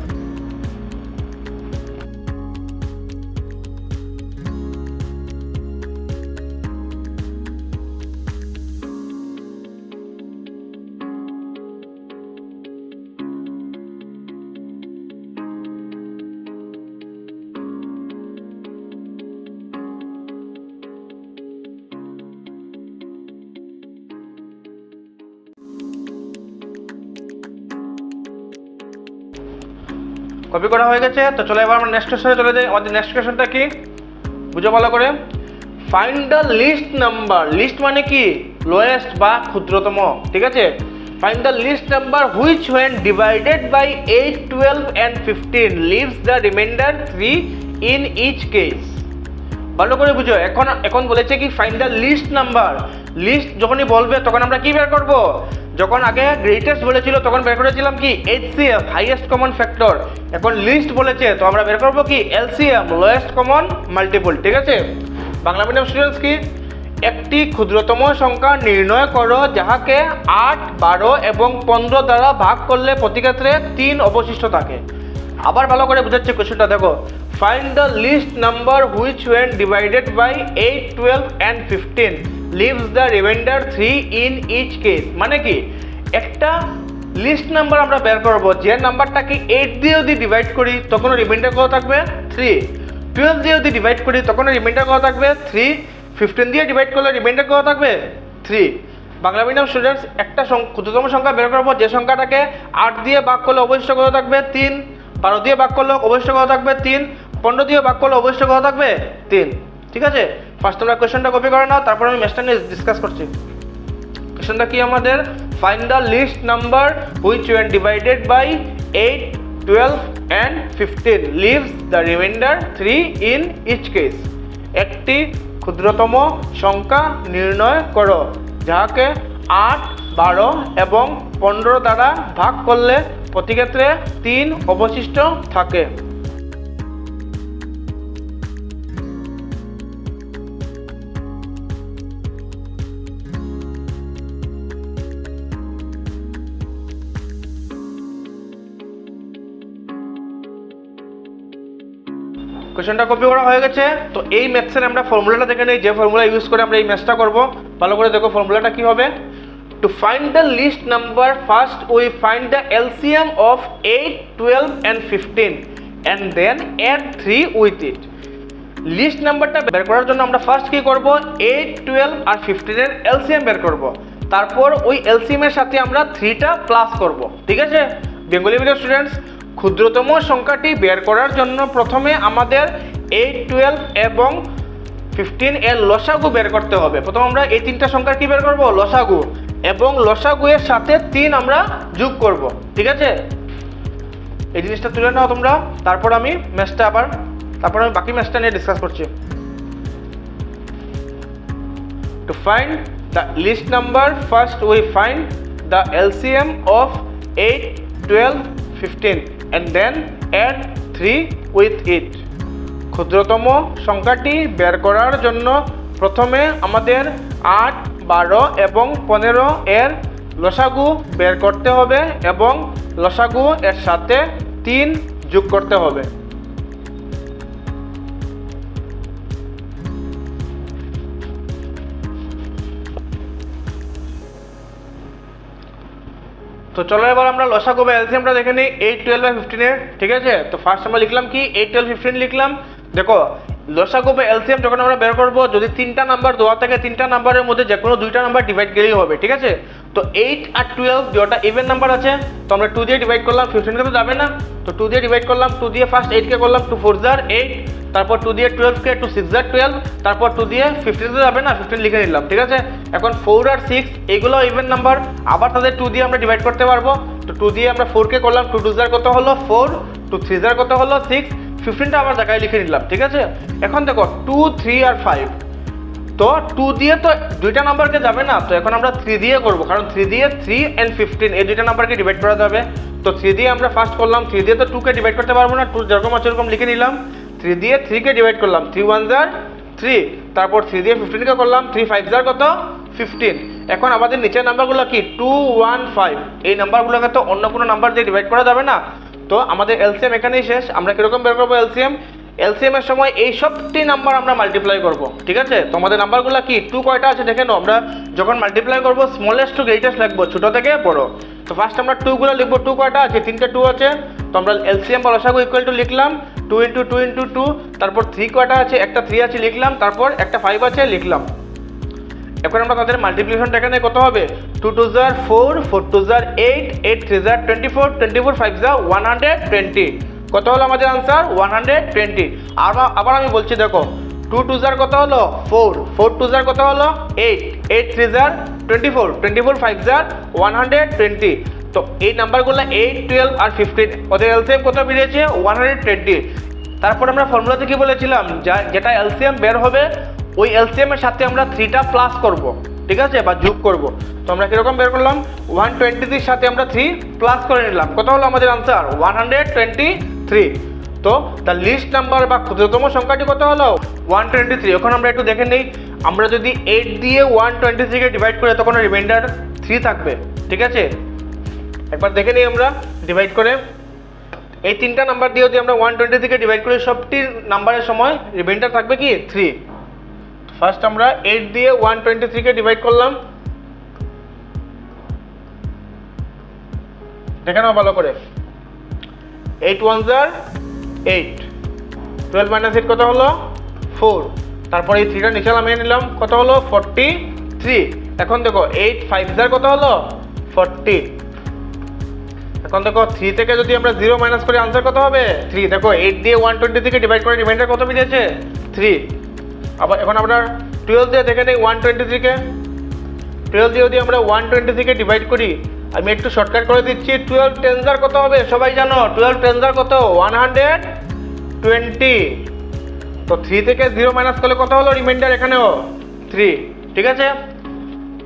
A: কপি করা হয়ে গেছে, তো চলো এবার আমরা নেক্সট কোশ্চেনে চলে যাই। আমাদের নেক্সট কোশ্চেনটা কি বুঝো ভালো করে। Find the least number, least মানে কি লোয়েস্ট বা ক্ষুদ্রতম, ঠিক আছে। Find the least number which when divided by 8 12 and 15 leaves the remainder 3 in each case। ভালো করে বুঝো। এখন বলেছে কি find the least number. Least যখনই বলবে তখন আমরা কি বের করব, যখন আগে গ্রেটেস্ট বলেছিল তখন বের করেছিলাম কি HCF হাইয়েস্ট কমন ফ্যাক্টর। এখন লিস্ট বলেছে তো আমরা বের করব কি LCM লোয়েস্ট কমন মাল্টিপল। ঠিক আছে, বাংলা মিডিয়াম স্টুডেন্টস কি একটি ক্ষুদ্রতম সংখ্যা নির্ণয় করো যাহাকে 8 12 এবং 15 দ্বারা ভাগ করলে প্রতি ক্ষেত্রে 3 অবশিষ্ট থাকে। আবার ভালো করে বুঝাচ্ছি কোশ্চেনটা দেখো। Find the least number which when divided by 8 12 and 15 leaves the remainder 3 in each case। মানে কি একটা লিস্ট নাম্বার আমরা বের করব যে নাম্বারটাকে 8 দিয়ে যদি ডিভাইড করি তখন রিমাইন্ডার কত থাকবে 3, 12 দিয়ে যদি ডিভাইড করি তখন রিমাইন্ডার কত থাকবে 3, 15 দিয়ে ডিভাইড করলে রিমাইন্ডার কত থাকবে 3। বাংলা মিডিয়াম স্টুডেন্টস একটা ক্ষুদ্রতম সংখ্যা বের করব যে সংখ্যাটাকে 8 দিয়ে ভাগ করলে অবশিষ্ট কত থাকবে 3, 12 দিয়ে ভাগ করলে অবশিষ্ট কত থাকবে 3, 15 দিয়ে ভাগ করলে অবশিষ্ট কত থাকবে 3। ঠিক আছে, ফার্স্ট তোমরা কোশ্চেনটা কপি করে নাও, তারপর আমি ম্যাথটা নিয়ে ডিসকাস করছি। কোশ্চেনটা কি আমাদের, find the least number which when divided by 8 12 and 15 leaves the remainder 3 in each case। একটি ক্ষুদ্রতম সংখ্যা নির্ণয় করো যাহাকে 8 12 এবং 15 দ্বারা ভাগ করলে প্রতি ক্ষেত্রে 3 অবশিষ্ট থাকে। কোশ্চেনটা কপি করা হয়ে গেছে। তো এই ম্যাথসের আমরা ফর্মুলাটা দেখে নেই, যে ফর্মুলা ইউজ করে আমরা এই ম্যাথসটা করব। ভালো করে দেখো ফর্মুলাটা কি হবে। To find the least number first we find the LCM of 8 12 and 15 and then add 3 with it। List নাম্বারটা বের করার জন্য আমরা ফার্স্ট কি করব 8 12 আর 15 এর LCM বের করব, তারপর ওই LCM এর সাথে আমরা 3টা প্লাস করব। ঠিক আছে বেঙ্গলি মিডিয়াম স্টুডেন্টস, ক্ষুদ্রতম সংখ্যাটি বের করার জন্য প্রথমে আমাদের 8 12 এবং 15 এর লসাগু বের করতে হবে। প্রথমে আমরা এই তিনটা সংখ্যার কি বের করব লসাগু, এবং লসাগু এর সাথে 3 আমরা যোগ করব। ঠিক আছে, এই জিনিসটা তুলে নাও তোমরা, তারপর আমি বাকি ম্যাথটা নিয়ে ডিসকাস করছি। To find the least number first we find the LCM of 8 12 15 and then add 3 with it। ক্ষুদ্রতম সংখ্যাটি বের করার জন্য প্রথমে আমাদের 8 12 এবং 15 এর লসাগু বের করতে হবে এবং লসাগু এর সাথে 3 যোগ করতে হবে। তো চলো এবার আমরা লসাগু বা এলসিএমটা দেখে নিই 8 12 আর 15 এর। ঠিক আছে, তো ফার্স্ট আমরা লিখলাম কি 8 12 15 লিখলাম। দেখো লসাগু বা এলসিএম যখন আমরা বের করব যদি 3টা নাম্বার দেওয়া থাকে 3টা নাম্বারের মধ্যে যে কোনো 2টা নাম্বার ডিভাইড গেলেই হবে। ঠিক আছে, তো 8 আর 12 যেটা ইভেন নাম্বার আছে তো আমরা 2 দিয়ে ডিভাইড করলাম, 15 কে তো যাবে না, তো 2 দিয়ে ডিভাইড করলাম, 2 দিয়ে ফার্স্ট 8 কে করলাম, 2 4 8 তারপর 2 দিয়ে 12কে 2 6 আর 12, তারপর 2 দিয়ে 15 যাবে না, 15 লিখে নিলাম। ঠিক আছে, এখন 4 আর 6 এগুলো ইভেন নাম্বার, আবার তাদের 2 দিয়ে আমরা ডিভাইড করতে পারবো। তো 2 দিয়ে আমরা 4কে করলাম, 2 2 কত হলো 4, 2 3 কত হলো 6, 15টা আবার জায়গায় লিখে নিলাম। ঠিক আছে, এখন দেখো 2 3 আর 5, তো 2 দিয়ে তো দুইটা নাম্বারকে যাবে না, তো এখন আমরা 3 দিয়ে করব, কারণ 3 দিয়ে 3 and 15 এই দুইটা নাম্বারকে ডিভাইড করা যাবে। তো 3 দিয়ে আমরা ফার্স্ট করলাম, 3 দিয়ে তো 2কে ডিভাইড করতে পারবো না, 2 যেরকম আছে এরকম লিখে নিলাম। 3 দিয়ে 3কে ডিভাইড করলাম, 3 1 jar 3, তারপর 3 দিয়ে 15কে করলাম, 3 5 jar কত 15। এখন আমাদের নিচের নাম্বারগুলো কি 2 1 5, এই নাম্বারগুলোকে তো অন্য কোনো নাম্বার দিয়ে ডিভাইড করা যাবে না, তো আমাদের এলসিএম এখানেই শেষ। আমরা কিরকম বের করবো এলসিএম? এলসিএম এর সময় এই সবটি নাম্বার আমরা মাল্টিপ্লাই করব। ঠিক আছে, তো আমাদের নাম্বারগুলো কি 2 কয়টা আছে দেখে নাও, আমরা যখন মাল্টিপ্লাই করব স্মলেস্ট টু গ্রেটেস্ট লিখবো, ছোট থেকে বড়। তো ফার্স্ট আমরা 2 গুলো লিখবো, 2 কয়টা আছে? 3টে 2 আছে, তো আমরা এলসিএম বা লসাগু ইকুয়াল টু লিখলাম 2 × 2 × 2, তারপর 3 কয়টা আছে? একটা 3 আছে লিখলাম, তারপর একটা 5 আছে লিখলাম। এখন আমরা তাদের মাল্টিপ্লিকেশনটা এখানে কত হবে? 2 2 jar 4, 4 2 jar 8, 8 3 jar 24, 24 5 jar 120। কত হলো আমাদের আনসার? 120। আবার আমি বলছি দেখো, 2 2 jar কত হলো 4, 4 2 jar কত হলো 8, 8 3 jar 24, 24 5 jar 120। তো এই নাম্বারগুলো 8 12 আর 15 ওদের এলসিএম কত বেরিয়েছে? 120। তারপর আমরা ফর্মুলাতে কি বলেছিলাম, যেটা এলসিএম বের হবে ওই এলসিএম এর সাথে আমরা 3টা প্লাস করব। ঠিক আছে, বা যোগ করব। তো আমরা কিরকম বের করলাম? 123 এর সাথে আমরা 3 প্লাস করে নিলাম। কত হলো আমাদের আনসার? 123। তো দ্য লিস্ট নাম্বার বা ক্ষুদ্রতম সংখ্যাটি কত হলো? 123। এখন আমরা একটু দেখে নিই, আমরা যদি 8 দিয়ে 123কে ডিভাইড করি তখন রিমাইন্ডার 3 থাকবে। ঠিক আছে, একবার দেখে নিই আমরা ডিভাইড করে। এই 3টা নাম্বার দিয়ে যদি আমরা 123কে ডিভাইড করি সবটি নাম্বারের সময় রিমাইন্ডার থাকবে কি 3। ফার্স্ট আমরা 8 দিয়ে 123কে ডিভাইড করলাম, দেখে নাও ভালো করে। 8 1 jar 8, 12 - 8 কত হলো 4, তারপর এই 3টা নিচে নামিয়ে নিলাম, কত হলো 43। এখন দেখো 8 5 jar কত হলো 40। এখন দেখো 3 থেকে যদি আমরা 0 মাইনাস করি আনসার কত হবে 3। দেখো 8 দিয়ে 123কে ডিভাইড করে রিমাইন্ডার কত বেরিয়েছে 3। আবার এখন আমরা 12 দিয়ে দেখে নেই 123কে, 12 দিয়ে যদি আমরা 123কে ডিভাইড করি, আমি একটু শর্টকাট করে দিচ্ছি, 12 10 jar কত হবে সবাই জানো? 12 10 jar কত? 120। তো 3 থেকে 0 মাইনাস করলে কত হলো রিমাইন্ডার? এখানেও 3। ঠিক আছে,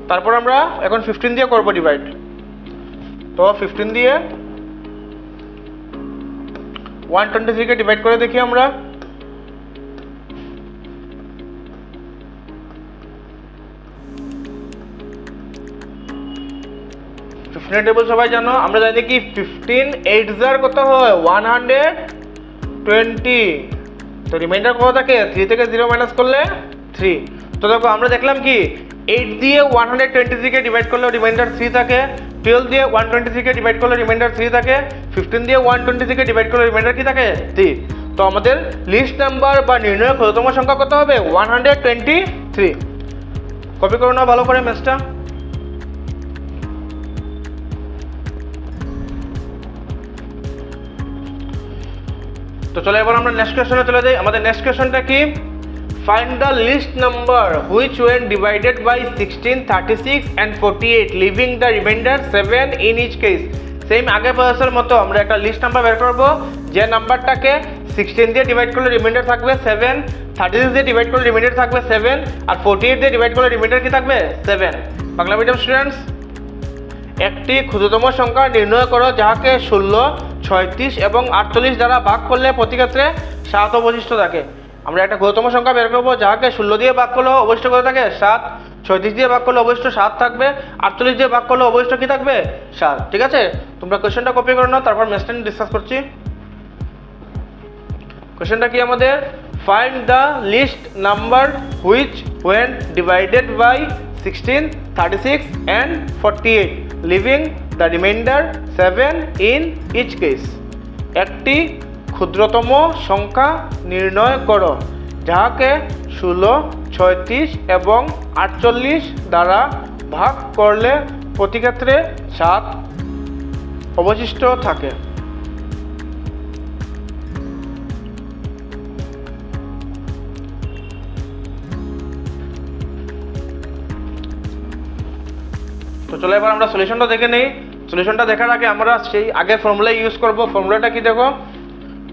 A: তারপর আমরা এখন 15 দিয়ে করব ডিভাইড। তো 15 দিয়ে 123কে ডিভাইড করে দেখি আমরা। 15 টেবিল সবাই জানো, আমরা জানি কি 15 8 jar কত হয় 120। তো রিমাইন্ডার কত থাকে? 3 থেকে 0 মাইনাস করলে 3। তো দেখো আমরা দেখলাম কি 8 দিয়ে 123কে ডিভাইড করলে রিমাইন্ডার 3 থাকে, 12 দিয়ে 123কে ডিভাইড করলে রিমাইন্ডার 3 থাকে, 15 দিয়ে 123কে ডিভাইড করলে রিমাইন্ডার কি থাকে 3। তো আমাদের লিস্ট নাম্বার বা নির্ণয় ক্ষুদ্রতম সংখ্যা কত হবে? 123। কপি করো না ভালো করে ম্যাথটা। তো চলো এবার আমরা নেক্সট কোশ্চেনে চলে যাই। আমাদের নেক্সট কোশ্চেনটা কি? Find the least number which when divided by 16, 36 and 48 leaving the remainder 7 in each case. Same আগে প্রসেসের মতো আমরা একটা লিস্ট নাম্বার বের করব, যে নাম্বারটাকে 16 দিয়ে ডিভাইড করলে রিমাইন্ডার থাকবে 7, 36 দিয়ে ডিভাইড করলে রিমাইন্ডার থাকবে 7, আর 48 দিয়ে ডিভাইড করলে রিমাইন্ডার কি থাকবে 7। বাংলা মিডিয়াম স্টুডেন্টস, একটি ক্ষুদ্রতম সংখ্যা নির্ণয় করো যাকে 16, 36 এবং 48 দ্বারা ভাগ করলে প্রতি ক্ষেত্রে 7 অবশিষ্ট থাকে। আমরা একটা ক্ষুদ্রতম সংখ্যা বের করবো যাকে 16 দিয়ে ভাগ করলে অবশিষ্ট কত থাকে 7, 36 দিয়ে ভাগ করলে অবশিষ্ট 7 থাকবে, 48 দিয়ে ভাগ করলে অবশিষ্ট কি থাকবে 7। ঠিক আছে, তোমরা কোশ্চেনটা কপি করে নাও, তারপর নেক্সট টাইম ডিসকাস করছি। কোশ্চেনটা কি আমাদের? Find the least number which when divided by 16, 36 and 48 leaving the remainder 7 in each case. একটি ক্ষুদ্রতম সংখ্যা নির্ণয় করো যাহাকে 16, 36 এবং 48 দ্বারা ভাগ করলে প্রতি ক্ষেত্রে 7 অবশিষ্ট থাকে। চলো এবার আমরা সলিউশনটা দেখে নিই। সলিউশনটা দেখার আগে আমরা সেই আগের ফর্মুলা ইউজ করব। ফর্মুলাটা কি দেখো,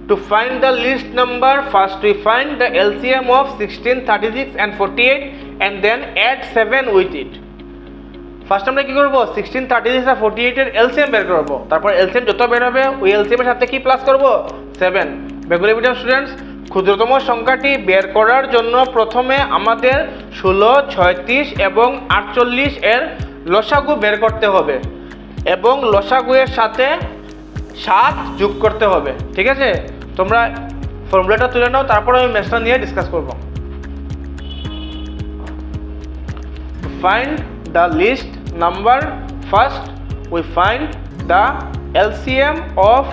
A: to find the least number first we find the LCM of 16, 36 and 48 and then add 7 with it। First আমরা কি করব, 16, 36 আর 48 এর এলসিএম বের করব। তারপর এলসিএম যত বের হবে ওই এলসিএম এর সাথে কি প্লাস করব, 7। বেঙ্গলি মিডিয়াম স্টুডেন্টস, ক্ষুদ্রতম সংখ্যাটি বের করার জন্য প্রথমে আমাদের 16, 36 এবং 48 এর লসাগু বের করতে হবে এবং লসাগু এর সাথে 7 যোগ করতে হবে। ঠিক আছে, তোমরা ফর্মুলাটা তুলে নাও, তারপর আমি ম্যাথটা নিয়ে ডিসকাস করব। Find the least number, first we find the LCM of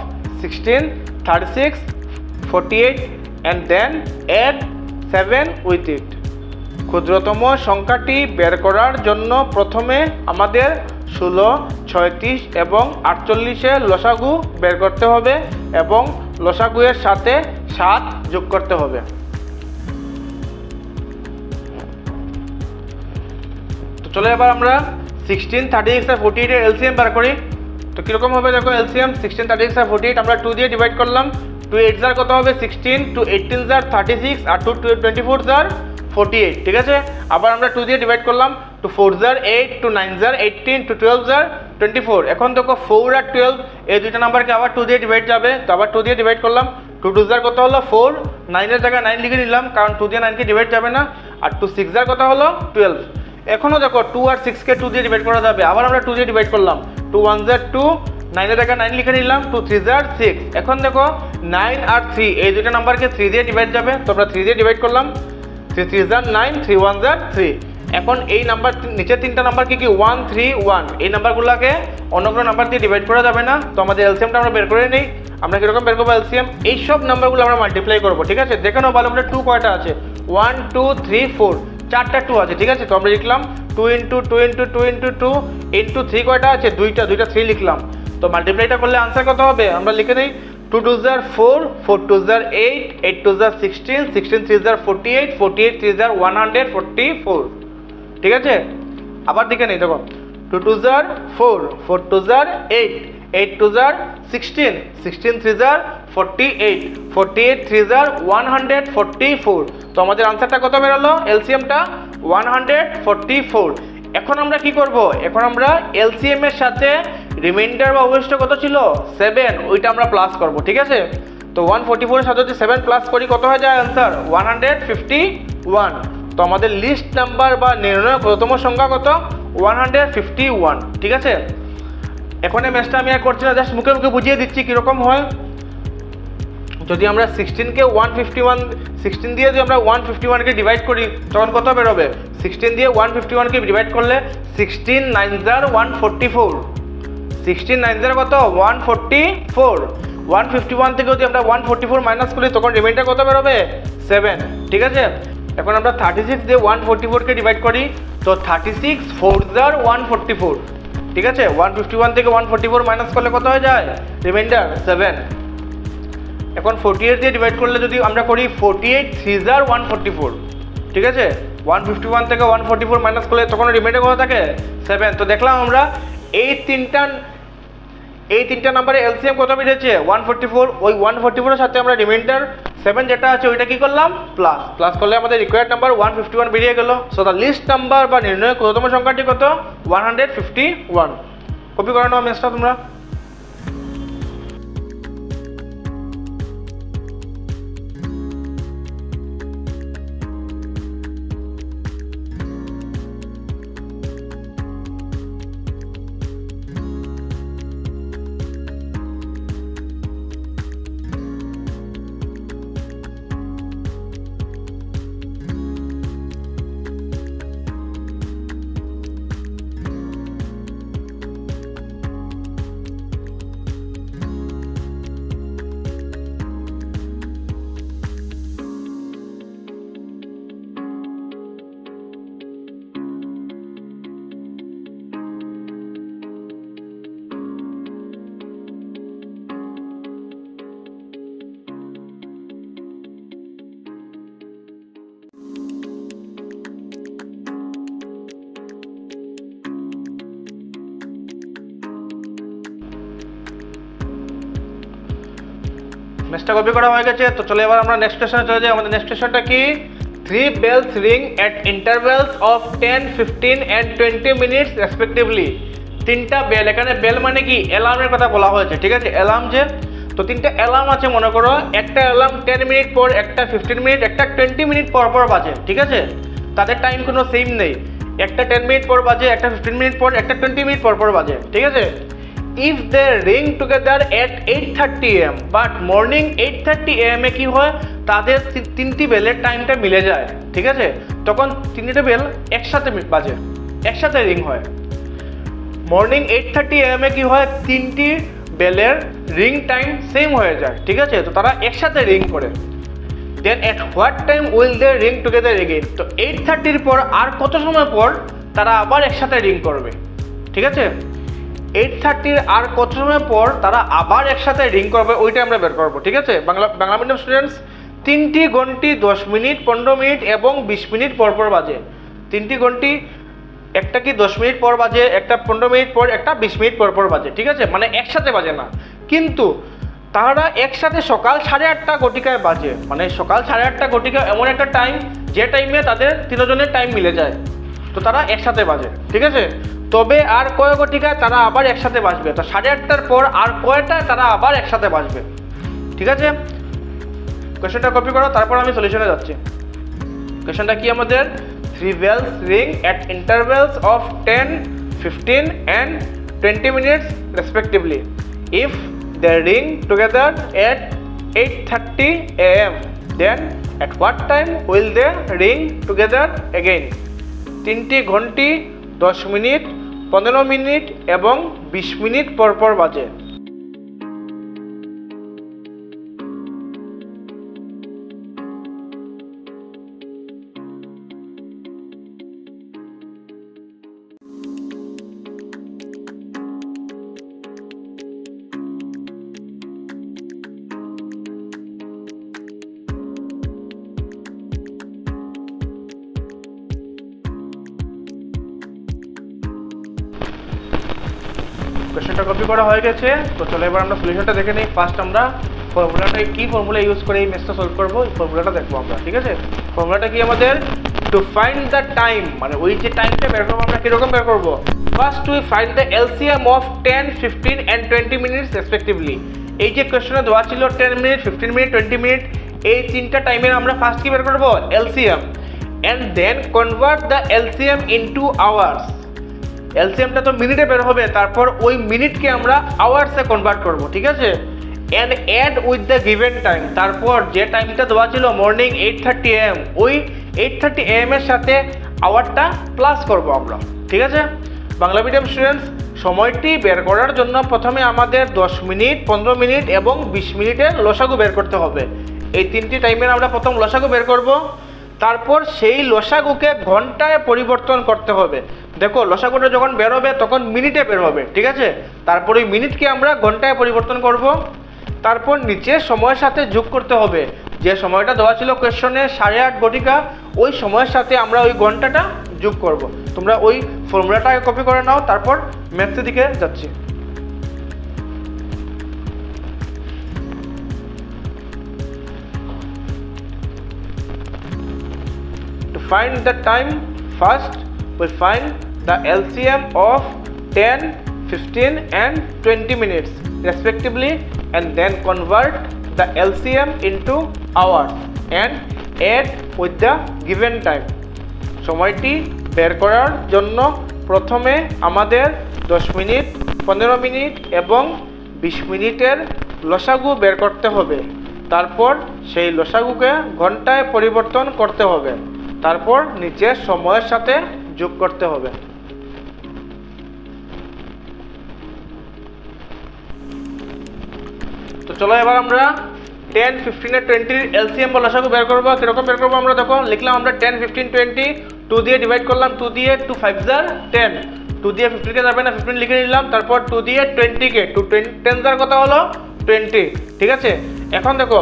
A: 16, 36, 48 and then add 7 with it। ক্ষুদ্রতম সংখ্যাটি বের করার জন্য প্রথমে আমাদের 16, 36 এবং 48 এর লসাগু বের করতে হবে এবং লসাগু এর সাথে 7 যোগ করতে হবে। তো চলো এবার আমরা 16, 36 আর 48 এর এলসিএম বের করি। তো কিরকম হবে দেখো, এলসিএম 16, 36 আর 48 আমরা 2 দিয়ে ডিভাইড করলাম। 2 8 জার কত হবে 16, 2 18 জার 36 আর 2 24 জার 48। ঠিক আছে, আবার আমরা 2 দিয়ে ডিভাইড করলাম। 2 4 জার 8, 2 9 জার 18, 2 12 জার 24। এখন দেখো 4 আর 12 এই দুইটা নাম্বারকে আবার 2 দিয়ে ডিভাইড যাবে, তো আবার 2 দিয়ে ডিভাইড করলাম। 2 2 জার কত হলো 4, 9 এর জায়গায় 9 লিখে নিলাম কারণ 2 দিয়ে 9 কে ডিভাইড যাবে না। আর 2 6 জার কত হলো 12। এখনো দেখো 2 আর 6 কে 2 দিয়ে ডিভাইড করা যাবে, আবার আমরা 2 দিয়ে ডিভাইড করলাম। 2 1 জার 2, 9 এর জায়গায় 9 লিখে নিলাম। 2 3 জার 6। এখন দেখো 9 আর 3 এই দুইটা নাম্বারকে 3 দিয়ে ডিভাইড যাবে, তো আমরা 3 দিয়ে ডিভাইড করলাম। 3 3 জার 9, 3 1 জার 3। এখন এই নাম্বার নিচের তিনটা নাম্বার কি 1 3 1, এই নাম্বারগুলোকে অন্য কোনো নাম্বার দিয়ে ডিভাইড করা যাবে না। তো আমাদের এলসিএমটা আমরা বের করে নিই। আমরা কিরকম বের করবো এলসিএম, এই সব নাম্বারগুলো আমরা মাল্টিপ্লাই করবো। ঠিক আছে, দেখে নাও ভালো করে 2 কয়টা আছে, 1 2 3 4, 4টা 2 আছে। ঠিক আছে, তো আমরা লিখলাম 2 × 2 × 2 × 2 × 3 কয়টা আছে, দুইটা 3 লিখলাম। তো মাল্টিপ্লাইটা করলে আনসার কত হবে আমরা লিখে নিই। 2 2 জার 4, 4 2 জার 8, 8 2 জার 16, 16 3 জার 48, 48 3 জার 144। ঠিক আছে, আবার দেখে নেই দেখো 2 2 জার 4, 4 2 জার 8, 8 2 জার 16, 16 3 জার 48, 48 3 জার 144। তো আমাদের আনসারটা কত বেরোলো, এলসিএমটা 144। এখন আমরা কি করব, এখন আমরা এলসিএম এর সাথে রিমাইন্ডার বা অবশিষ্ট কত ছিল 7, ওইটা আমরা প্লাস করব। ঠিক আছে, তো 144 এর সাথে যদি 7 প্লাস করি কত হয়ে যায় আনসার 151। তো আমাদের লিস্ট নাম্বার বা নির্ণয় ক্ষুদ্রতম সংখ্যা কত 151। ঠিক আছে, এখন এই ম্যাথটা আমি আর করছি না, জাস্ট মুখে মুখে বুঝিয়ে দিচ্ছি কীরকম হয়। যদি আমরা 16কে 151, 16 দিয়ে যদি আমরা 151কে ডিভাইড করি তখন কত বেরোবে, 16 দিয়ে 151কে ডিভাইড করলে 16 9 জার 144, 16 9 জার কত 144। 151 থেকে যদি আমরা 144 মাইনাস করি তখন রিমাইন্ডার কত বেরোবে 7। ঠিক আছে, এখন আমরা 36 দিয়ে 144কে ডিভাইড করি, তো 36 4 জার 144। ঠিক আছে, 151 থেকে 144 মাইনাস করলে কত হয়ে যায় রিমাইন্ডার 7। এখন 48 দিয়ে ডিভাইড করলে যদি আমরা করি 48 3 জার 144। ঠিক আছে, 151 থেকে 144 মাইনাস করলে তখন রিমাইন্ডার কত থাকে 7। তো দেখলাম আমরা এই তিনটা নাম্বারে এলসিএম কত বেরিয়েছে 144। ওই 144 এর সাথে আমরা রিমাইন্ডার 7 যেটা আছে ওইটা কি করলাম প্লাস করলে আমাদের রিকোয়ার্ড নাম্বার 151 বেরিয়ে গেল। সো দ্য লিস্ট নাম্বার বা নির্ণয় ক্ষুদ্রতম সংখ্যাটি কত 151। কপি করে নাও ম্যাথটা তোমরা। ম্যাথটা কপি করা হয়ে গেছে। তো চলো এবার আমরা নেক্সট কোশ্চেনে চলে যাই। আমাদের নেক্সট কোশ্চেনটা কি, 3 bells ring at intervals of 10, 15 and 20 minutes respectively। তিনটা বেল, এখানে বেল মানে কি অ্যালার্মের কথা বলা হয়েছে, ঠিক আছে, অ্যালার্ম যে, তো তিনটা অ্যালার্ম আছে মনে করো, একটা অ্যালার্ম 10 মিনিট পর, একটা 15 মিনিট, একটা 20 মিনিট পর পর বাজে, ঠিক আছে, তাদের টাইম কোনো সেম নেই, একটা 10 মিনিট পর বাজে, একটা 15 মিনিট পর, একটা 20 মিনিট পর পর বাজে, ঠিক আছে। If they ring together at 8:30 AM, but morning 8:30 AM এ কি হয়, তাদের তিনটি বেলের টাইমটা মিলে যায়, ঠিক আছে, তখন তিনটে বেল একসাথে বাজে, একসাথে রিং হয়। মর্নিং 8:30 AM এ কি হয়, তিনটি বেলের রিং টাইম সেম হয়ে যায়, ঠিক আছে, তো তারা একসাথে রিং করে। Then at what time will they ring together again, তো 8:30 পর আর কত সময় পর তারা আবার একসাথে রিং করবে, ঠিক আছে, 8:30 আর কত সময় পর তারা আবার একসাথে রিং করবে, ওইটা আমরা বের করবো, ঠিক আছে। বাংলা মিডিয়াম স্টুডেন্টস, 3টি ঘন্টি 10 মিনিট, 15 মিনিট এবং 20 মিনিট পর পর বাজে। 3টি ঘন্টি, একটা কি 10 মিনিট পর বাজে, একটা 15 মিনিট পর, একটা 20 মিনিট পর পর বাজে, ঠিক আছে, মানে একসাথে বাজে না, কিন্তু তারা একসাথে সকাল 8:30 ঘটিকায় বাজে, মানে সকাল 8:30 ঘটিকা এমন একটা টাইম যে টাইমে তাদের তিনজনের টাইম মিলে যায়, তো তারা একসাথে বাজে, ঠিক আছে। তবে আর কয় ঘটিকায় তারা আবার একসাথে বাজবে, তো 8:30 পর আর কয়টা তারা আবার একসাথে বাজবে, ঠিক আছে। কোয়েশ্চেনটা কপি করো, তারপর আমি সলিউশনে যাচ্ছি। কোয়েশ্চেনটা কি আমাদের, 3 bells ring at intervals of 10, 15 and 20 minutes respectively. If they ring together at 8:30 AM, then at what time will they ring together again? 3টি ঘন্টি 10 মিনিট, 15 মিনিট এবং 20 মিনিট পর পর বাজে। কোশ্চেনটা কপি করা হয়ে গেছে। তো চলো এবার আমরা সলিউশনটা দেখে নিই। ফার্স্ট আমরা ফর্মুলাটা, কি ফর্মুলা ইউজ করে এই ম্যাথটা সলভ করবো, এই ফর্মুলাটা দেখবো আমরা, ঠিক আছে। ফর্মুলাটা কি আমাদের, টু ফাইন্ড দ্য টাইম, মানে ওই যে টাইমটা বের করবো আমরা কিরকম বের করবো, first we find the LCM of 10, 15 and 20 minutes respectively. এই যে কোশ্চেনে দেওয়া ছিল 10 মিনিট, 15 মিনিট, 20 মিনিট, এই তিনটা টাইমের আমরা ফার্স্ট কি বের করবো, LCM, and then convert the LCM into hours. এলসিএমটা তো মিনিটে বের হবে, তারপর ওই মিনিটকে আমরা আওয়ার্সে কনভার্ট করব, ঠিক আছে, and add with the given time, তারপর যে টাইমটা দেওয়া ছিল মর্নিং 8:30 AM, ওই 8:30 AM এর সাথে আওয়ারটা প্লাস করব আমরা, ঠিক আছে। বাংলা মিডিয়াম স্টুডেন্টস, সময়টি বের করার জন্য প্রথমে আমাদের 10 মিনিট, 15 মিনিট এবং 20 মিনিটের লসাগু বের করতে হবে। এই তিনটি টাইমের আমরা প্রথম লসাগু বের করব, তারপর সেই লসাগুকে ঘন্টায় পরিবর্তন করতে হবে। দেখো লসাগুটা যখন বের হবে তখন মিনিটে বের হবে, ঠিক আছে, তারপর ওই মিনিটকে আমরা ঘন্টায় পরিবর্তন করব, তারপর নিচে সময়ের সাথে যোগ করতে হবে। যে সময়টা দেওয়া ছিল কোয়েশ্চনে 8:30 ঘটিকা, ওই সময়ের সাথে আমরা ওই ঘন্টাটা যোগ করব। তোমরা ওই ফর্মুলাটাকে কপি করে নাও, তারপর ম্যাথসের দিকে যাচ্ছি। To find the time, first we find the LCM of 10, 15 and 20 minutes respectively, and then convert the LCM into hours and add with the given time. সময়টি বের করার জন্য প্রথমে আমাদের 10 মিনিট, 15 মিনিট এবং 20 মিনিটের লসাগু বের করতে হবে, তারপর সেই লসাগুকে ঘন্টায় পরিবর্তন করতে হবে, তারপর নিচের সময়ের সাথে যোগ করতে হবে। তো চলো এবার আমরা 10, 15 আর 20 এলসিএম বা লসাগু বের করবো। কিরকম বের করবো আমরা দেখো, লিখলাম আমরা 10, 15, 20, 2 দিয়ে ডিভাইড করলাম, 2 দিয়ে 2 5 jar 10, 2 দিয়ে 15 কে যাবে না, 15 লিখে নিলাম, তারপর 2 দিয়ে 20 কে, 2 10 jar কত হলো 20, ঠিক আছে। এখন দেখো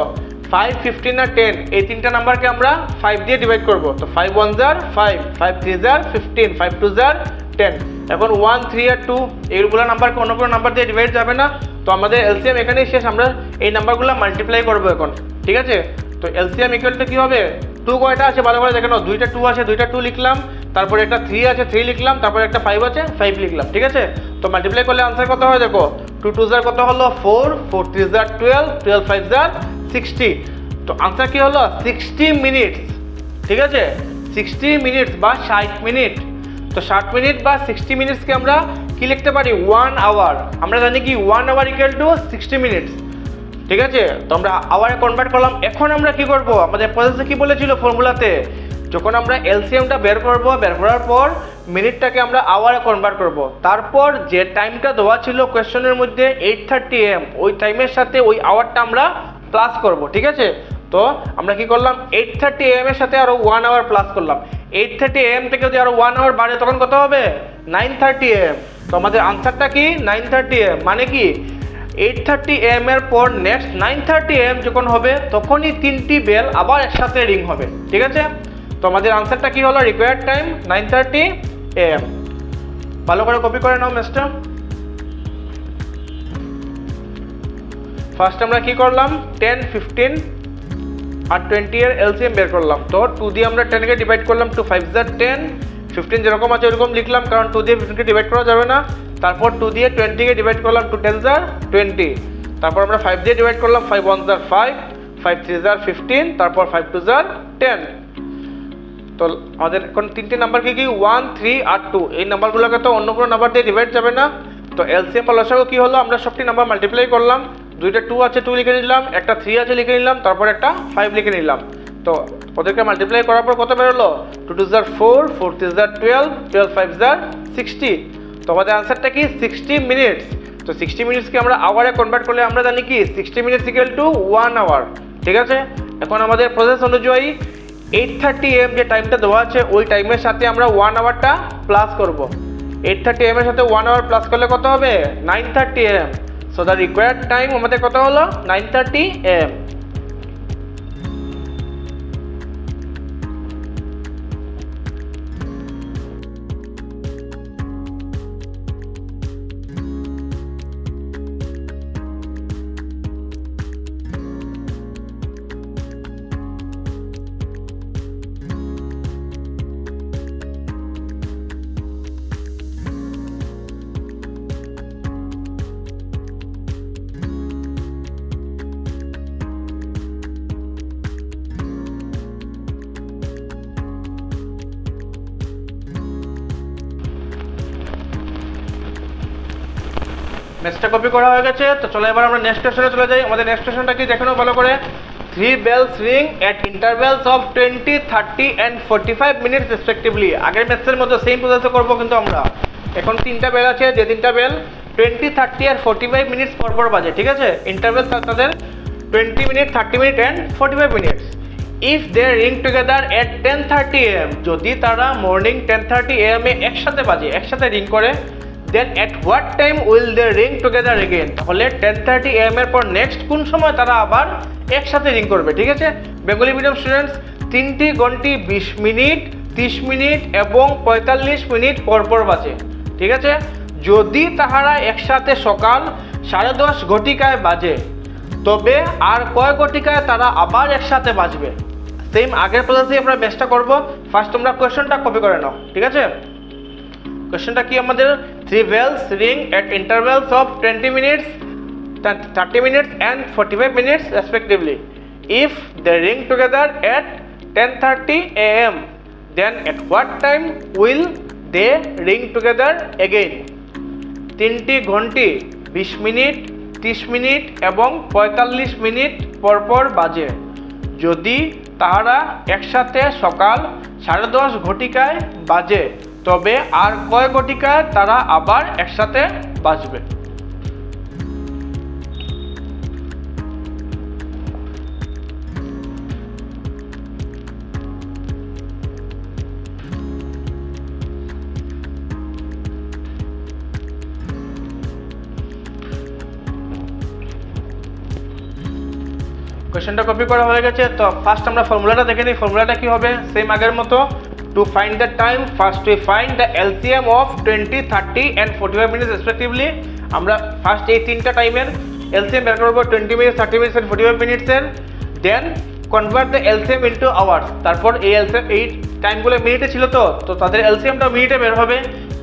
A: 5, 15 আর 10 এই তিনটা নাম্বারকে আমরা 5 দিয়ে ডিভাইড করব, তো 5 1 jar 5, 5 3 jar 15, 5 2 jar 10, এখন 1 3 আর 2 এইগুলো নাম্বারকে অন্য কোনো নাম্বার দিয়ে ডিভাইড যাবে না, তো আমাদের এলসিএম এখানেই শেষ। আমরা এই নাম্বারগুলো মাল্টিপ্লাই করবো এখন, ঠিক আছে। তো এলসিএম ইকুয়াল টু কী হবে, 2 কয়টা আছে ভালো করে দেখে নাও, 2টা 2 আছে, 2টা 2 লিখলাম, তারপরে একটা 3 আছে 3 লিখলাম, তারপরে একটা 5 আছে 5 লিখলাম, ঠিক আছে। তো মাল্টিপ্লাই করলে আনসার কত হয় দেখো, 2 2 জার কত হলো 4, 4 3 জার 12, 12 5 জার 60। তো আনসার কি হলো 60 মিনিটস, ঠিক আছে। 60 মিনিটস বা 60 মিনিট। তো 60 মিনিট বা 60 মিনিটসকে আমরা কি লিখতে পারি 1 আওয়ার। আমরা জানি কি 1 আওয়ার ইকুয়াল টু 60 মিনিটস, ঠিক আছে। তো আমরা আওয়ারে কনভার্ট করলাম। এখন আমরা কি করব, আমাদের প্রসেসে কি বলেছিল ফর্মুলাতে, যখন আমরা এলসিএমটা বের করব, বের করার পর মিনিটটাকে আমরা আওয়ারে কনভার্ট করব, তারপর যে টাইমটা দেওয়া ছিল কোয়েশ্চেনের মধ্যে 8:30 AM, ওই টাইমের সাথে ওই আওয়ারটা আমরা প্লাস করব, ঠিক আছে। তো আমরা কি করলাম 8:30 AM এর সাথে আরো 1 আওয়ার প্লাস করলাম। 8:30 AM থেকে যদি আরো 1 আওয়ার বাড়ে তখন কত হবে 9:30 AM। তো আমাদের আনসারটা কি 9:30 AM, মানে কি 8:30 AM এর পর নেক্সট 9:30 AM যখন হবে তখনই 3টি বেল আবার একসাথে রিং হবে, ঠিক আছে। তো আমাদের আনসারটা কি হলো, রিকোয়ার্ড টাইম 9:30 AM। ভালো করে কপি করে নাও ম্যাচটা। ফার্স্ট আমরা কি করলাম 10 15 আর 20 এর এলসিএম বের করলাম। তো 2 দিয়ে আমরা 10 কে ডিভাইড করলাম, 2 5 জার 10, 15 যেরকম আছে এরকম লিখলাম, কারণ 2 দিয়ে 15 কে ডিভাইড করা যাবে না। তারপর 2 দিয়ে 20 কে ডিভাইড করলাম, 2 10 জার 20। তারপর আমরা 5 দিয়ে ডিভাইড করলাম, 5 1 জার 5, 5 3 জার 15, তারপর 5 2 জার 10। তো আমাদের এখন তিনটে নাম্বার কি কি 1 3 আর 2, এই নাম্বারগুলোকে তো অন্য কোনো নাম্বার দিয়ে ডিভাইড যাবে না। তো এলসিএম বা লসাগু কি হলো, আমরা সবটি নাম্বার মাল্টিপ্লাই করলাম, 2টা 2 আছে 2 লিখে নিলাম, একটা 3 আছে লিখে নিলাম, তারপর একটা 5 লিখে নিলাম। তো ওদেরকে মাল্টিপ্লাই করার পর কত বেরোলো 2 2 জার 4, 4 3 জার 12, 12 5 জার 60। তো আমাদের আনসারটা কি 60 মিনিটস। তো 60 মিনিটসকে আমরা আওয়ারে কনভার্ট করলে আমরা জানি কি 60 মিনিটস ইকুয়াল টু 1 আওয়ার, ঠিক আছে। এখন আমাদের প্রসেস অনুযায়ী 8:30 AM যে টাইমটা দেওয়া আছে ওই টাইমের সাথে আমরা 1 আওয়ারটা প্লাস করব। 8:30 AM এর সাথে 1 আওয়ার প্লাস করলে কত হবে 9:30 AM। So the required time আমাদের কত হলো 9:30 AM। ম্যাচটা কপি করা হয়ে গেছে। তো চলো এবার আমরা নেক্সট কোশ্চেনে চলে যাই। আমাদের নেক্সট কোশ্চেনটা কি দেখে নাও ভালো করে। 3 bells ring at intervals of 20, 30 and 45 minutes respectively। আগের ম্যাথসের মতো সেম প্রসেসে করবো, কিন্তু আমরা এখন 3টা বেল আছে, যে 3টা বেল 20, 30 আর 45 মিনিটস পর পর বাজে, ঠিক আছে। ইন্টারভেলস তাদের 20 minute, 30 minute and 45 minutes. If they ring together at 10:30 AM, যদি তারা মর্নিং 10:30 AM এ একসাথে বাজে, একসাথে রিং করে, then at what time will they ring together again. তাহলে 10:30 AM এর পর নেক্সট কোন সময় তারা আবার একসাথে রিং করবে, ঠিক আছে। বেঙ্গলি মিডিয়াম স্টুডেন্টস 3টি ঘন্টি 20 মিনিট, 30 মিনিট এবং 45 মিনিট পর পর বাজে, ঠিক আছে। যদি তাহারা একসাথে সকাল 10:30 ঘটিকায় বাজে, তবে আর কয় ঘটিকায় তারা আবার একসাথে বাজবে। সেম আগের প্রসেসে আমরা ম্যাচটা করব। ফার্স্ট তোমরা কোয়েশ্চনটা কপি করে নাও, ঠিক আছে। কোয়েশ্চনটা কি আমাদের 3 bells ring at intervals of 20 minutes, 30 minutes and 45 minutes respectively. If they ring together at 10:30 AM, then at what time will they ring together again? 3টি ঘন্টি 20 মিনিট, 30 মিনিট এবং 45 মিনিট পরপর বাজে, যদি তাহারা একসাথে সকাল 10:30 ঘটিকায় বাজে, তবে আর কয় ঘটিকায় তারা আবার একসাথে বাজবে। কোয়েশ্চেনটা কপি করা হয়ে গেছে। তো ফার্স্ট আমরা ফর্মুলাটা দেখে নিই। ফর্মুলাটা কি হবে, সেম আগের মতো To find the time, first we find the LCM of 20, 30 and 45 minutes respectively. আমরা ফার্স্ট এই তিনটা টাইমের LCM বের করব 20 মিনিট, 30 মিনিট and 45 মিনিটসের। Then convert the LCM into hours. তারপর এই LCM এই টাইমগুলো মিনিটে ছিল তো তাদের LCMটা মিনিটে বের হবে।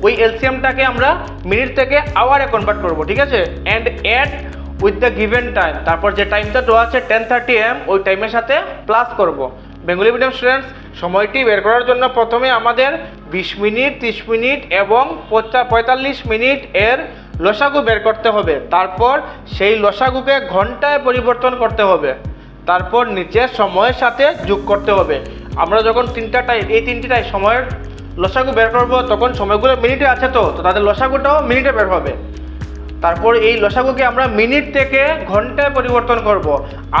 A: ওই LCMটাকে আমরা মিনিট থেকে আওয়ারে কনভার্ট করব, ঠিক আছে। And add with the given time, তারপর যে টাইমটা দেওয়া আছে 10:30 AM ওই টাইমের সাথে প্লাস করব। বেঙ্গলি মিডিয়াম স্টুডেন্টস, সময়টি বের করার জন্য প্রথমে আমাদের 20 মিনিট, 30 মিনিট এবং 45 মিনিট এর লসাগু বের করতে হবে। তারপর সেই লসাগুকে ঘন্টায় পরিবর্তন করতে হবে। তারপর নিচে সময়ের সাথে যোগ করতে হবে। আমরা যখন এই তিনটায় সময়ের লসাগু বের করব তখন সময়গুলো মিনিটে আছে তো তাদের লসাগুটাও মিনিটে বের হবে। তারপর এই লসাগুকে আমরা মিনিট থেকে ঘন্টায় পরিবর্তন করব।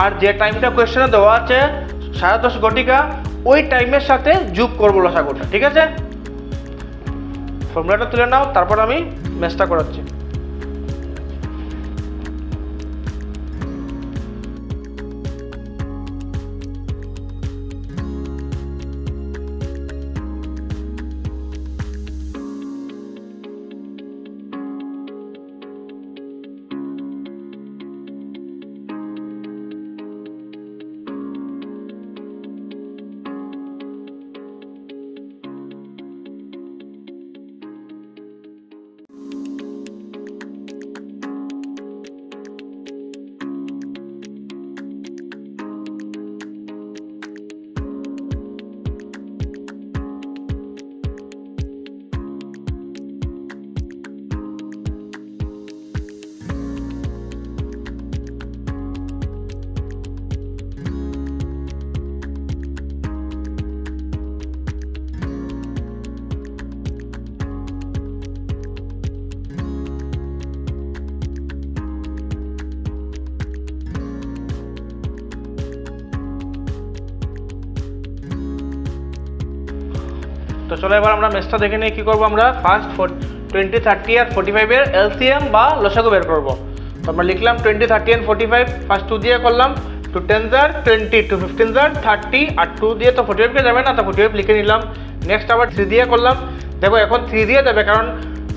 A: আর যে টাইমটা কোয়েশ্চেনে দেওয়া আছে 10:30 ঘটিকা ওই টাইমের সাথে যোগ করব লসাগুটা, ঠিক আছে। ফর্মুলাটা তুলে নাও, তারপর আমি ম্যাথটা করাচ্ছি। তো চলো এবার আমরা ম্যাথটা দেখে নিই। কী করবো আমরা ফার্স্ট 20, 30 আর 45 এর LCM বা লসাগু বের করবো। তো আমরা লিখলাম 20, 30 and 45, ফার্স্ট 2 দিয়ে করলাম, 2 10s are 20, 2 15s are 30 আর 2 দিয়ে তো 45 কে যাবে না, তো 45 লিখে নিলাম। নেক্সট আবার 3 দিয়ে করলাম, দেখো এখন 3 দিয়ে যাবে কারণ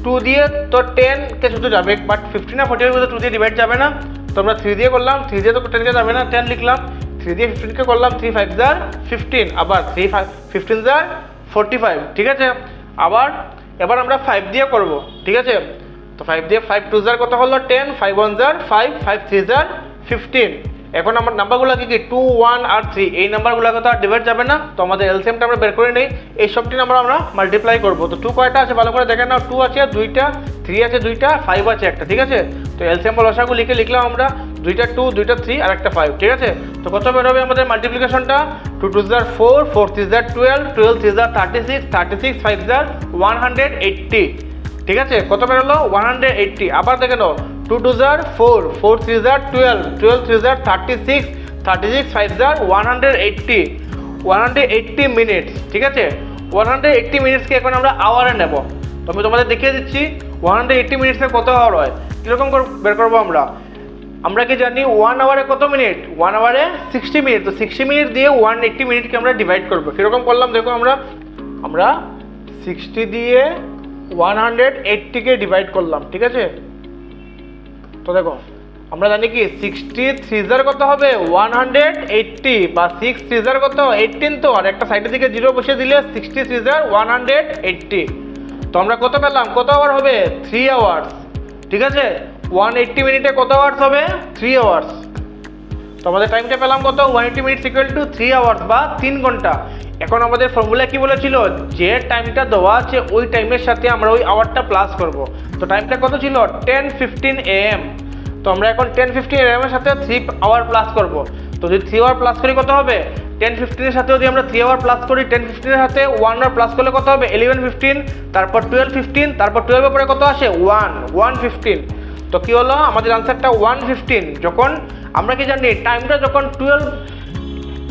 A: 2 দিয়ে তো 10 কে শুধু যাবে, বাট 15 আর 45 মধ্যে 2 দিয়ে ডিভাইড যাবে না। তো আমরা 3 দিয়ে করলাম, 3 দিয়ে তো 10 কে যাবে না, 10 লিখলাম। 3 দিয়ে 15 কে করলাম, 3 5s are 15, আবার 3 15s are 45, ঠিক আছে। এবার আমরা 5 দিয়ে করব, ঠিক আছে। তো 5 দিয়ে 5 2s are কত হলো 10, 5 1s are 5, 5 3s are 15। এখন আমার নাম্বারগুলো কি 2, 1 আর 3, এই নাম্বারগুলোকে তো আর ডিভাইড যাবে না, তো আমাদের এলসিএমটা আমরা বের করে নেই। এই সবটি নাম্বার আমরা মাল্টিপ্লাই করব। তো 2 কয়টা আছে ভালো করে দেখে নাও, 2 আছে 2টা, 3 আছে 2টা, 5 আছে একটা, ঠিক আছে। তো এলসিএম বা লসাগু লিখলাম আমরা 2টা 2, 2টা 3 আর একটা 5, ঠিক আছে। তো কত বের হবে আমাদের মাল্টিপ্লিকেশনটা, 2 2s are 4, 4 3s are 12, 12 3s are 36, 36 5s are 180, ঠিক আছে। কত বের হলো 180। আবার দেখে নাও 2 2s are 4, 4 3s are 12, 12 3s are 36, 36 5s are 180, 180 minutes, ঠিক আছে। 180 মিনিটসকে এখন আমরা আওয়ারে নেব। তো আমি তোমাদের দেখিয়ে দিচ্ছি 180 মিনিটসে কত আওয়ার হয়, কীরকম বের করবো আমরা কি জানি 1 আওয়ারে কত মিনিট, 1 আওয়ারে 60 মিনিট। তো 60 মিনিট দিয়ে 180 মিনিটকে আমরা ডিভাইড করবো। কীরকম করলাম দেখো, আমরা 60 দিয়ে 180কে ডিভাইড করলাম, ঠিক আছে। তো দেখো আমরা জানি কি 60 3s কত হবে 180, বা 6 3s কত 18, তো আর একটা সাইডের দিকে 0 বসিয়ে দিলে 60 3s 180। তো আমরা কত পেলাম, কত আওয়ার হবে 3 আওয়ার্স, ঠিক আছে। 180 মিনিটে কত আওয়ার্স হবে 3 আওয়ার্স। তো আমাদের টাইমটা পেলাম কত 180 মিনিটস ইকুয়াল টু 3 আওয়ার্স বা 3 ঘন্টা। এখন আমাদের ফর্মুলা কি বলেছিল, যে টাইমটা দেওয়া আছে ওই টাইমের সাথে আমরা ওই আওয়ারটা প্লাস করব। তো টাইমটা কত ছিল 10:15 AM। তো আমরা এখন 10:15 AM এর সাথে 3 আওয়ার প্লাস করব। তো যদি 3 আওয়ার প্লাস করি কত হবে 10:15 এর সাথে যদি আমরা 3 আওয়ার প্লাস করি, 10:15 এর সাথে 1 আওয়ার প্লাস করলে কত হবে 11:15, তারপর 12:15, তারপর 12 এর পরে কত আসে 1:15। তো কি হলো আমাদের আনসারটা 1:15। যখন আমরা কি জানি টাইমটা যখন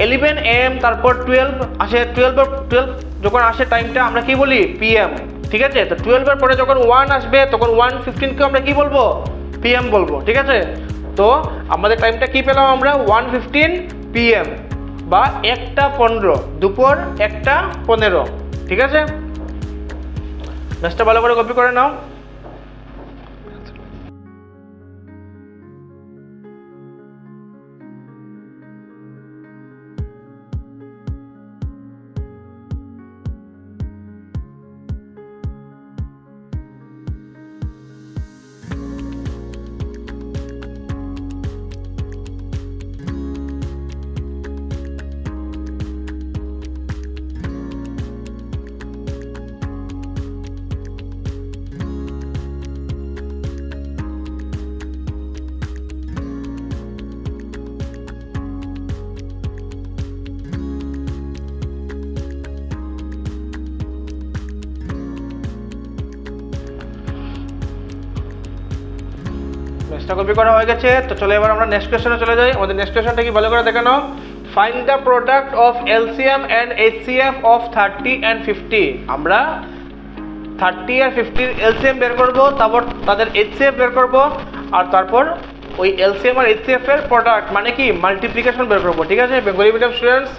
A: 11 AM তারপর 12 আসে, 12 যখন আসে টাইমটা আমরা কি বলি PM, ঠিক আছে। তো 12 এর পরে যখন 1 আসবে তখন 1:15কে আমরা কি বলবো PM বলবো, ঠিক আছে। তো আমাদের টাইমটা কি পেলাম আমরা 1:15 PM বা 1টা 15, দুপুর 1টা 15। ঠিক আছে, ম্যাথটা ভালো করে কপি করে নাও। ম্যাথটা কপি করা হয়ে গেছে, তো চলো এবার আমরা নেক্সট কোশ্চেনে চলে যাই। আমাদের নেক্সট কোশ্চেনটা কি ভালো করে দেখে নাও। Find the product of LCM and HCF of 30 and 50। আমরা 30 আর 50 এলসিএম বের করব, তারপর তাদের এইচসিএফ বের করব, আর তারপর ওই এলসিএম আর এইচসিএফ এর প্রোডাক্ট মানে কি মাল্টিপ্লিকেশন বের করব। ঠিক আছে বেঙ্গলি মিডিয়াম স্টুডেন্টস,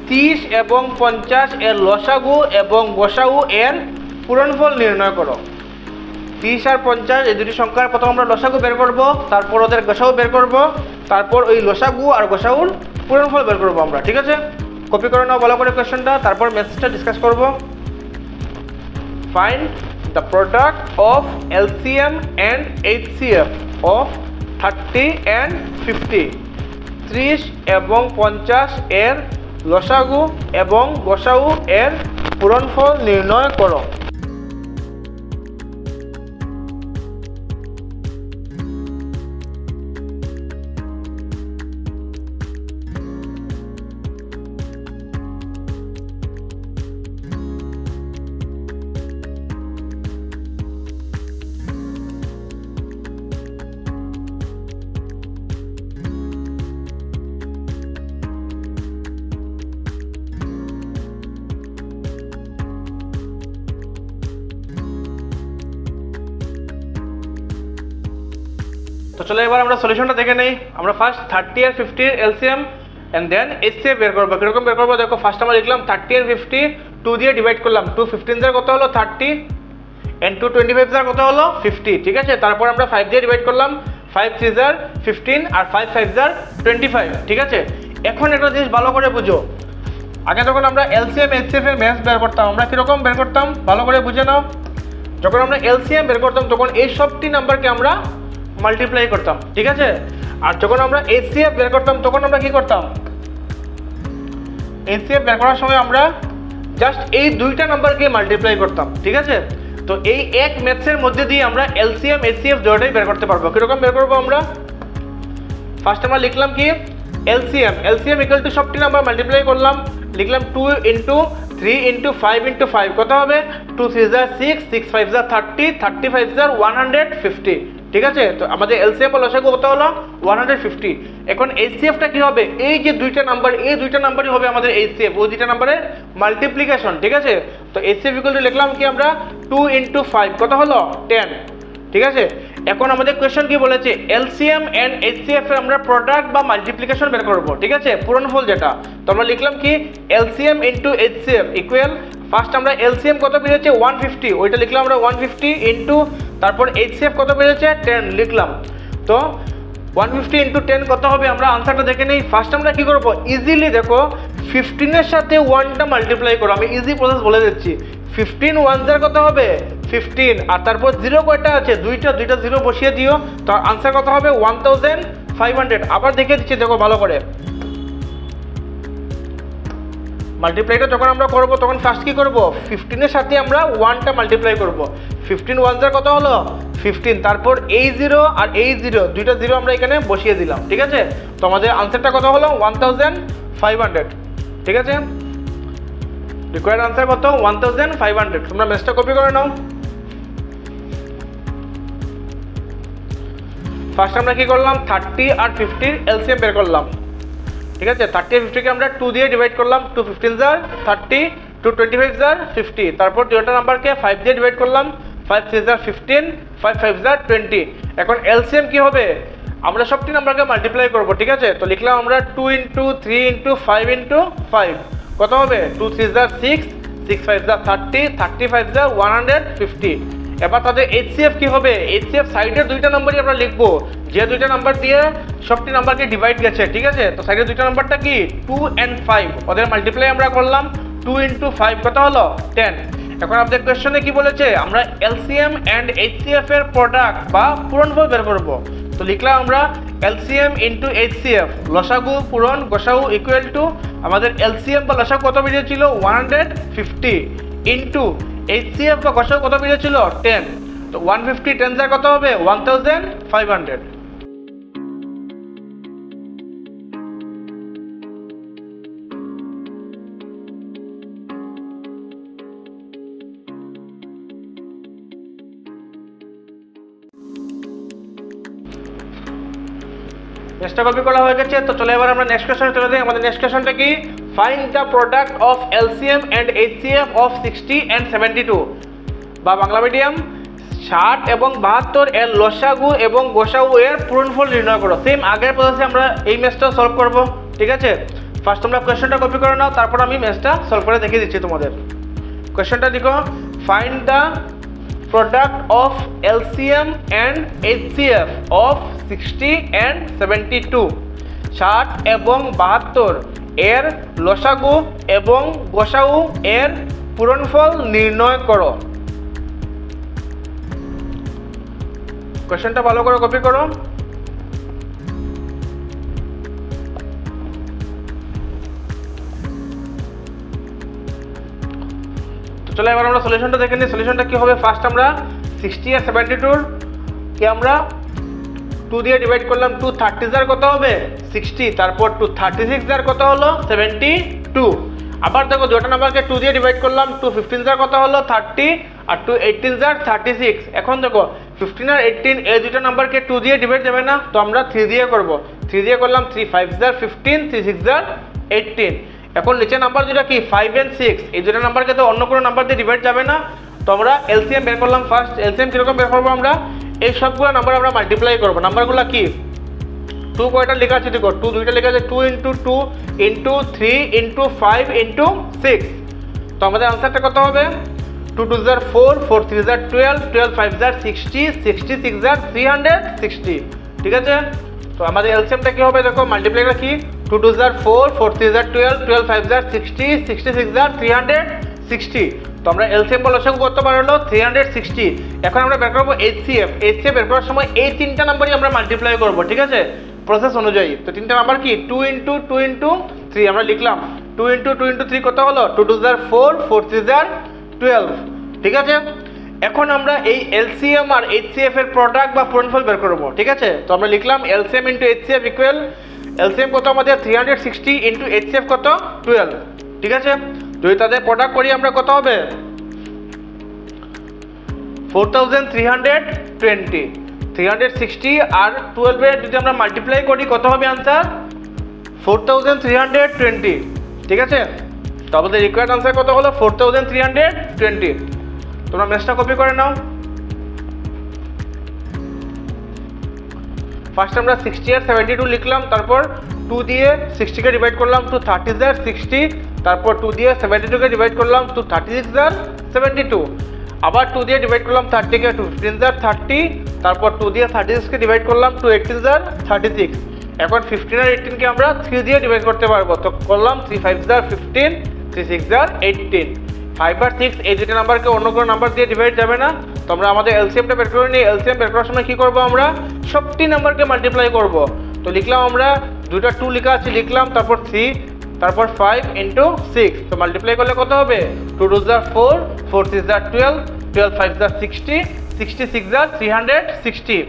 A: 30 এবং 50 এর লসাগু এবং গসাগু এর পূরণফল নির্ণয় করো। 30 আর 50 এই দুটি সংখ্যার প্রথম আমরা লসাগু বের করব, তারপর ওদের গসাগু বের করব, তারপর ওই লসাগু আর গসাগুর পূরণফল বের করব আমরা। ঠিক আছে, কপি করে নাও ভালো করে কোশ্চেনটা, তারপর ম্যাথসটা ডিসকাস করব। Find the product of LCM and HCF of 30 and 50। 30 এবং 50 এর লসাগু এবং গসাগু এর পূরণফল নির্ণয় করো। তো চলো এবার আমরা সলিউশনটা দেখে নেই। আমরা ফার্স্ট 30 আর 50 এলসিএম এন্ড দেন এইচসিএফ বের করব। কিরকম বের করব দেখো, ফার্স্ট আমরা লিখলাম 30 আর 50, 2 দিয়ে ডিভাইড করলাম। 2 15 এর কত হলো 30 এন্ড 2 25 এর কত হলো 50। ঠিক আছে, তারপর আমরা 5 দিয়ে ডিভাইড করলাম। 5 3 আর 15 আর 5 5 আর 25। ঠিক আছে, এখন একটা জিনিস ভালো করে বুঝো, আগে যখন আমরা এলসিএম এইচসিএফ এর ম্যাথ বের করতাম আমরা কিরকম বের করতাম ভালো করে বুঝে নাও। যখন আমরা এলসিএম বের করতাম তখন এই সবটি নাম্বারকে আমরা মাল্টিপ্লাই করতাম। ঠিক আছে, আর যখন আমরা এইচসিএফ বের করতাম তখন আমরা কি করতাম, এইচসিএফ বের করার সময় আমরা জাস্ট এই দুইটা নাম্বারকে মাল্টিপ্লাই করতাম। ঠিক আছে, তো এই এক ম্যাথসের মধ্যে দিয়ে আমরা এলসিএম এইচসিএফ দুটোই বের করতে পারবো। কিরকম বের করবো আমরা, ফার্স্ট আমরা লিখলাম কি এলসিএম ইকুয়াল টু সবটি নাম্বার মাল্টিপ্লাই করলাম, লিখলাম 2 × 3 × 5 × 5 কত হবে 2 3 6 6 5 30 35 150। ঠিক আছে, তো আমাদের এলসিএম বা লসাগু কত হলো 150। এখন এইচসিএফটা কি হবে, এই যে দুইটা নাম্বার এই দুইটা নাম্বারই হবে আমাদের এইচসিএফ, ওই দুইটা নাম্বারের মাল্টিপ্লিকেশন। ঠিক আছে, তো এইচসিএফ ইকুয়াল টু লিখলাম কি আমরা 2 × 5 কত হলো 10। ঠিক আছে, এখন আমাদের কোশ্চেন কি বলেছে, এলসিএম এন্ড এইচসিএফ এর আমরা প্রোডাক্ট বা মাল্টিপ্লিকেশন বের করব। ঠিক আছে, পূরণফল যেটা, তো আমরা লিখলাম কি LCM into HCF equal, first আমরা এলসিএম কত বেরিয়েছে 150, ওইটা লিখলাম আমরা 150 ইনটু, তারপর এইচসিএফ কত বেরিয়েছে 10 লিখলাম। তো 150 × 10 কত হবে, আমরা আনসারটা দেখে নেই। ফার্স্ট আমরা কি করব, ইজিলি দেখো 15 এর সাথে 1টা মাল্টিপ্লাই করো। আমি ইজি প্রসেস বলে দিচ্ছি, 15 1 কত হবে 15, আর তারপর 0 কয়টা আছে দুইটা 0 বসিয়ে দিও, তো আনসার কত হবে 1500। আবার দেখে দিচ্ছি দেখো ভালো করে, মাল্টিপ্লাইটা যখন আমরা করব তখন ফার্স্ট কি করব, 15 এর সাথে আমরা 1টা মাল্টিপ্লাই করব। 15 1 কত হলো 15, তারপর এই 0 আর এই 0 দুইটা 0 আমরা এখানে বসিয়ে দিলাম। ঠিক আছে, তো আমাদের আনসারটা কত হলো 1500। ঠিক আছে, রিকোয়ার্ড আনসার কত 1500। তোমরা ম্যাথটা কপি করে নাও। ফার্স্ট আমরা কি করলাম 30 আর 50 এলসিএম বের করলাম। ঠিক আছে, 30 আর 50 কে আমরা 2 দিয়ে ডিভাইড করলাম, 2 15 30, 2 25 50, তারপর দুটো নাম্বারকে 5 দিয়ে ডিভাইড করলাম, 5 3 15, 5 5 20। এখন এলসিএম কি হবে, আমরা সবটি নাম্বারকে মাল্টিপ্লাই করব। ঠিক আছে, তো লিখলাম আমরা 2 × 3 × 5 × 5 কত হবে 2 3 6 6 5 যা 30, 35 যা 150। এবার তাদের এইচসিএফ কি হবে? এইচসিএফ সাইডের দুইটা নাম্বারই আমরা লিখবো, যে দুইটা নাম্বার দিয়ে সবটি নাম্বারকে ডিভাইড গেছে, ঠিক আছে? তো সাইডের দুইটা নাম্বারটা কি 2 and 5, ওদের মাল্টিপ্লাই আমরা করলাম 2 into 5 কত হলো 10। এখন আমাদের কোশ্চেনে কি বলেছে? আমরা এলসিএম এন্ড এইচসিএফ এর প্রোডাক্ট বা পূরণফল বের করব। তো লিখলাম আমরা এলসিএম ইনটু এইচসিএফ, লসাগু পূরণ গসাগু ইকুয়াল টু আমাদের এলসিএম বা লসাগু কত বেরিয়েছিল 150 ইনটু এইচসিএফ বা গসাগু কত বেরিয়েছিল 10। তো 150 10 যা কত হবে 1500। নেক্সটটা কপি করা হয়ে গেছে। তো চলে এবার আমরা নেক্সট কোশ্চেনে চলে যাই। আমাদের নেক্সট কোশ্চেনটা কি? Find the product of LCM and HCF of 60 and 72, বা বাংলা মিডিয়াম 60 এবং 72 এর লসাগু এবং গসাগু এর পূরণফল নির্ণয় করো। সেম আগের প্রসেসে আমরা এই ম্যাথটা সলভ করব, ঠিক আছে? ফার্স্ট তোমরা কোশ্চেনটা কপি করে নাও, তারপর আমি ম্যাথটা সলভ করে দেখিয়ে দিচ্ছি তোমাদের। কোশ্চেনটা লিখো, find the product of LCM and HCF of 60 and 72, 60 এবং 72 এর লসাগু এবং গসাগু এর পূরণফল নির্ণয় করো। কোশ্চেনটা ভালো করে কপি করো। চলো এবার আমরা সলিউশনটা দেখে নিই। সলিউশনটা কি হবে? ফার্স্ট আমরা 60 আর 72 কে আমরা 2 দিয়ে ডিভাইড করলাম। 2 30 যার কত হবে 60, তারপর 2 36 যার কত হলো 72। আবার দেখো দুটো নাম্বারকে 2 দিয়ে ডিভাইড করলাম। 2 15 যার কত হলো 30 আর 2 18 যার 36। এখন দেখো 15 আর 18 এই দুটো নাম্বারকে 2 দিয়ে ডিভাইড যাবে না, তো আমরা 3 দিয়ে করব। 3 দিয়ে করলাম 3 5 যার 15, 3 6 যার 18। এখন নিচে নাম্বার দুটো কি 5 and 6, এই দুটো নাম্বারকে তো অন্য কোনো নাম্বার দিয়ে ডিভাইড যাবে না, তো আমরা এলসিএম বের করলাম। ফার্স্ট এলসিএম কিরকম বের করবো? আমরা এই সবগুলো নাম্বার আমরা মাল্টিপ্লাই করবো। নাম্বারগুলো কি 2 কয়টা লেখা আছে দেখো, 2 দুইটা লেখা আছে, 2 into 2 into 3 into 5 into 6। তো আমাদের আনসারটা কত হবে? 2 2 যার 4, 4 3 যার 12, 12 5 যার 60, 66 যার 360, ঠিক আছে? তো আমাদের এলসিএমটা কি হবে দেখো, মাল্টিপ্লাইটা কি 2 2 যার 4, 4 3 যার 12, 12 5 যার 60, 66 যার 360। তো আমরা এলসিএম বা লসাগু করতে পারলো 360। এখন আমরা বের করবো এইচসিএফ। এইচসিএফ বের করার সময় এই তিনটা নাম্বারই আমরা মাল্টিপ্লাই করবো, ঠিক আছে, প্রসেস অনুযায়ী। তো তিনটা নাম্বার কি 2 into 2 into 3 আমরা লিখলাম। 2 into 2 into 3 কত হলো? 2 2 যার 4, 4 3 যার 12, ঠিক আছে? এখন আমরা এই এলসিএম আর এইচসিএফ এর প্রোডাক্ট বা পূরণফল বের করব, ঠিক আছে? তো আমরা লিখলাম LCM into HCF equal, LCM কত আমাদের 360 ইনটু এইচসিএফ কত 12, ঠিক আছে? যদি তাদের প্রোডাক্ট করি আমরা কত হবে 4320। 360 আর 12 এর যদি আমরা মাল্টিপ্লাই করি কত হবে আনসার 4320, ঠিক আছে? তো আমাদের রিকোয়ার্ড আনসার কত হলো 4320। তোমরা ম্যাথটা কপি করে নাও। ফার্স্ট আমরা 60 আর 72 লিখলাম, তারপর 2 দিয়ে 60 কে ডিভাইড করলাম, 2 30 যার 60, তারপর 2 দিয়ে 72 কে ডিভাইড করলাম, 2 36 যার 72, আবার 2 দিয়ে ডিভাইড করলাম 30 কে, 2 15 যার 30, তারপর 2 দিয়ে 36 কে ডিভাইড করলাম, 2 18 যার 36। এখন 15 আর 18 কে আমরা 3 দিয়ে ডিভাইড করতে পারবো, তো করলাম 3 5 যার 15, 3 6 যার 18। 5 আর 6 এই দুটো নাম্বারকে অন্য কোনো নাম্বার দিয়ে ডিভাইড যাবে না, তো আমরা আমাদের এলসিএমটা বের করে নিই। এলসিএম বের করার সময় কি করব? আমরা সবটি নাম্বারকে মাল্টিপ্লাই করব। তো লিখলাম আমরা দুটো 2 লেখা আছে লিখলাম, তারপর 3, তারপর 5 into 6। তো মাল্টিপ্লাই করলে কত হবে 2 2 যার 4, 4 6 যার 12, 12 5 যার 60, 66 যার 360।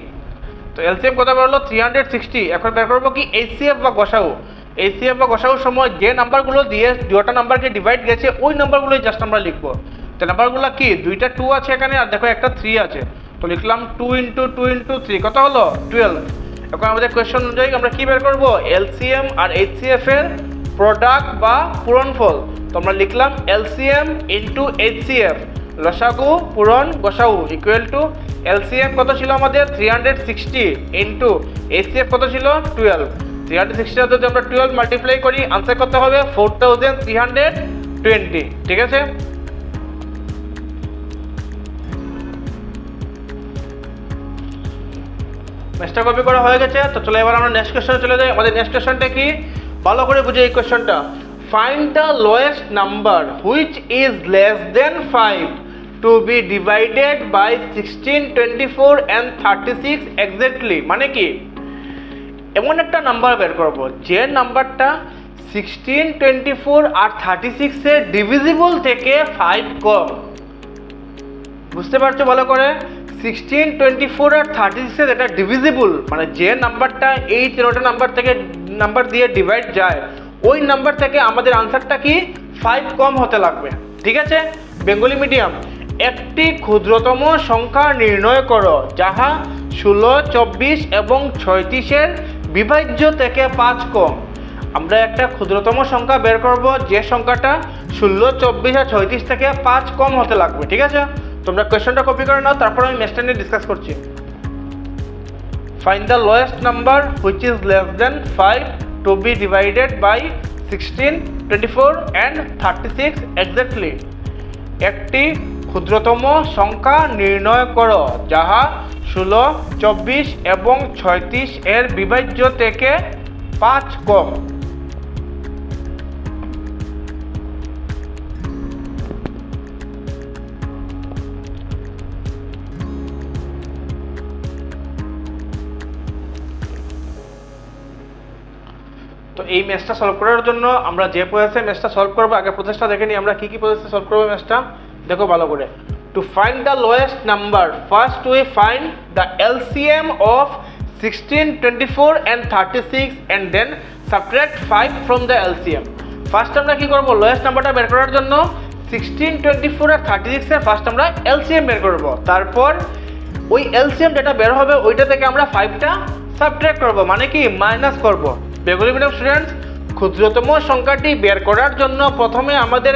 A: তো এলসিএম কত বেরোলো 360। এখন বের করবো কি এইচসিএফ বা গসাগু। এইচসিএফ বা গসাগুর সময় যে নাম্বারগুলো দিয়ে দুটো নাম্বারকে ডিভাইড গেছে ওই নাম্বারগুলোই জাস্ট আমরা লিখবো। তো নাম্বারগুলো কি দুইটা 2 আছে এখানে, আর দেখো একটা 3 আছে, তো লিখলাম 2 into 2 into 3 কত হলো 12। এখন আমাদের কোয়েশ্চন অনুযায়ী আমরা কি বের করবো এলসিএম আর এইচসিএফ এর প্রোডাক্ট বা পূরণফল। তো আমরা লিখলাম এলসিএম ইন্টু এইচসিএফ, লসাগু পূরণ গসাগু ইকুয়াল টু এলসিএম কত ছিল আমাদের 360 ইন্টু এইচসিএফ কত ছিল 12। 360 যদি আমরা 12 মাল্টিপ্লাই করি আনসার কত হবে 4320, ঠিক আছে? ম্যাথটা কপি করা হয়ে গেছে। তো চলো এবার আমরা নেক্সট কোশ্চেনে চলে যাই। আমাদের নেক্সট কোশ্চেনটা কি, ভালো করে বুঝে এই কোশ্চেনটা। Find the lowest number which is less than 5 to be divided by 16, 24 and 36 exactly. মানে কি, এমন একটা নাম্বার বের করব যে নাম্বারটা 16, 24 আর 36 এর ডিভিজিবল থেকে 5 কম। বুঝতে পারছো ভালো করে? 16, 24 আর 36 এর এটা ডিভিজিবল, মানে যে নাম্বারটা এই 13টা নাম্বার থেকে নাম্বার দিয়ে ডিভাইড যায়, ওই নাম্বার থেকে আমাদের আনসারটা কি 5 কম হতে লাগবে। ঠিক আছে, বেঙ্গলি মিডিয়াম। একটি ক্ষুদ্রতম সংখ্যা নির্ণয় করো যাহা 16, 24 এবং 36 এর বিভাজ্য থেকে 5 কম। আমরা একটা ক্ষুদ্রতম সংখ্যা বের করব যে সংখ্যাটা 16, 24 আর 36 থেকে 5 কম হতে লাগবে। ঠিক আছে, তোমরা কোয়েশ্চনটা কপি করে নাও, তারপর আমি ম্যাথটা নিয়ে ডিসকাস করছি। Find the lowest number which is less than 5 to be divided by 16, 24 and 36 exactly. একটি ক্ষুদ্রতম সংখ্যা নির্ণয় করো যাহা 16, 24 এবং 36 এর বিভাজ্য থেকে 5 কম। তো এই ম্যাথটা সলভ করার জন্য আমরা যে প্রসেসে ম্যাথটা সলভ করবো, আগে প্রসেসটা দেখে নিই আমরা কি প্রসেসে সলভ করবো ম্যাথটা। দেখো ভালো করে। Two find the lowest number, first we find the LCM of 16, 24 and 36 and then subtract 5 from the LCM. First আমরা কি করব, লোয়েস্ট নাম্বারটা বের করার জন্য 16, 24 আর 36 এর ফার্স্ট আমরা এলসিএম বের করব। তারপর ওই এলসিএম যেটা বের হবে ওইটা থেকে আমরা 5টা সাবট্রাক্ট করব, মানে কি মাইনাস করব। বেঙ্গলি মিডিয়াম স্টুডেন্টস, ক্ষুদ্রতম সংখ্যাটি বের করার জন্য প্রথমে আমাদের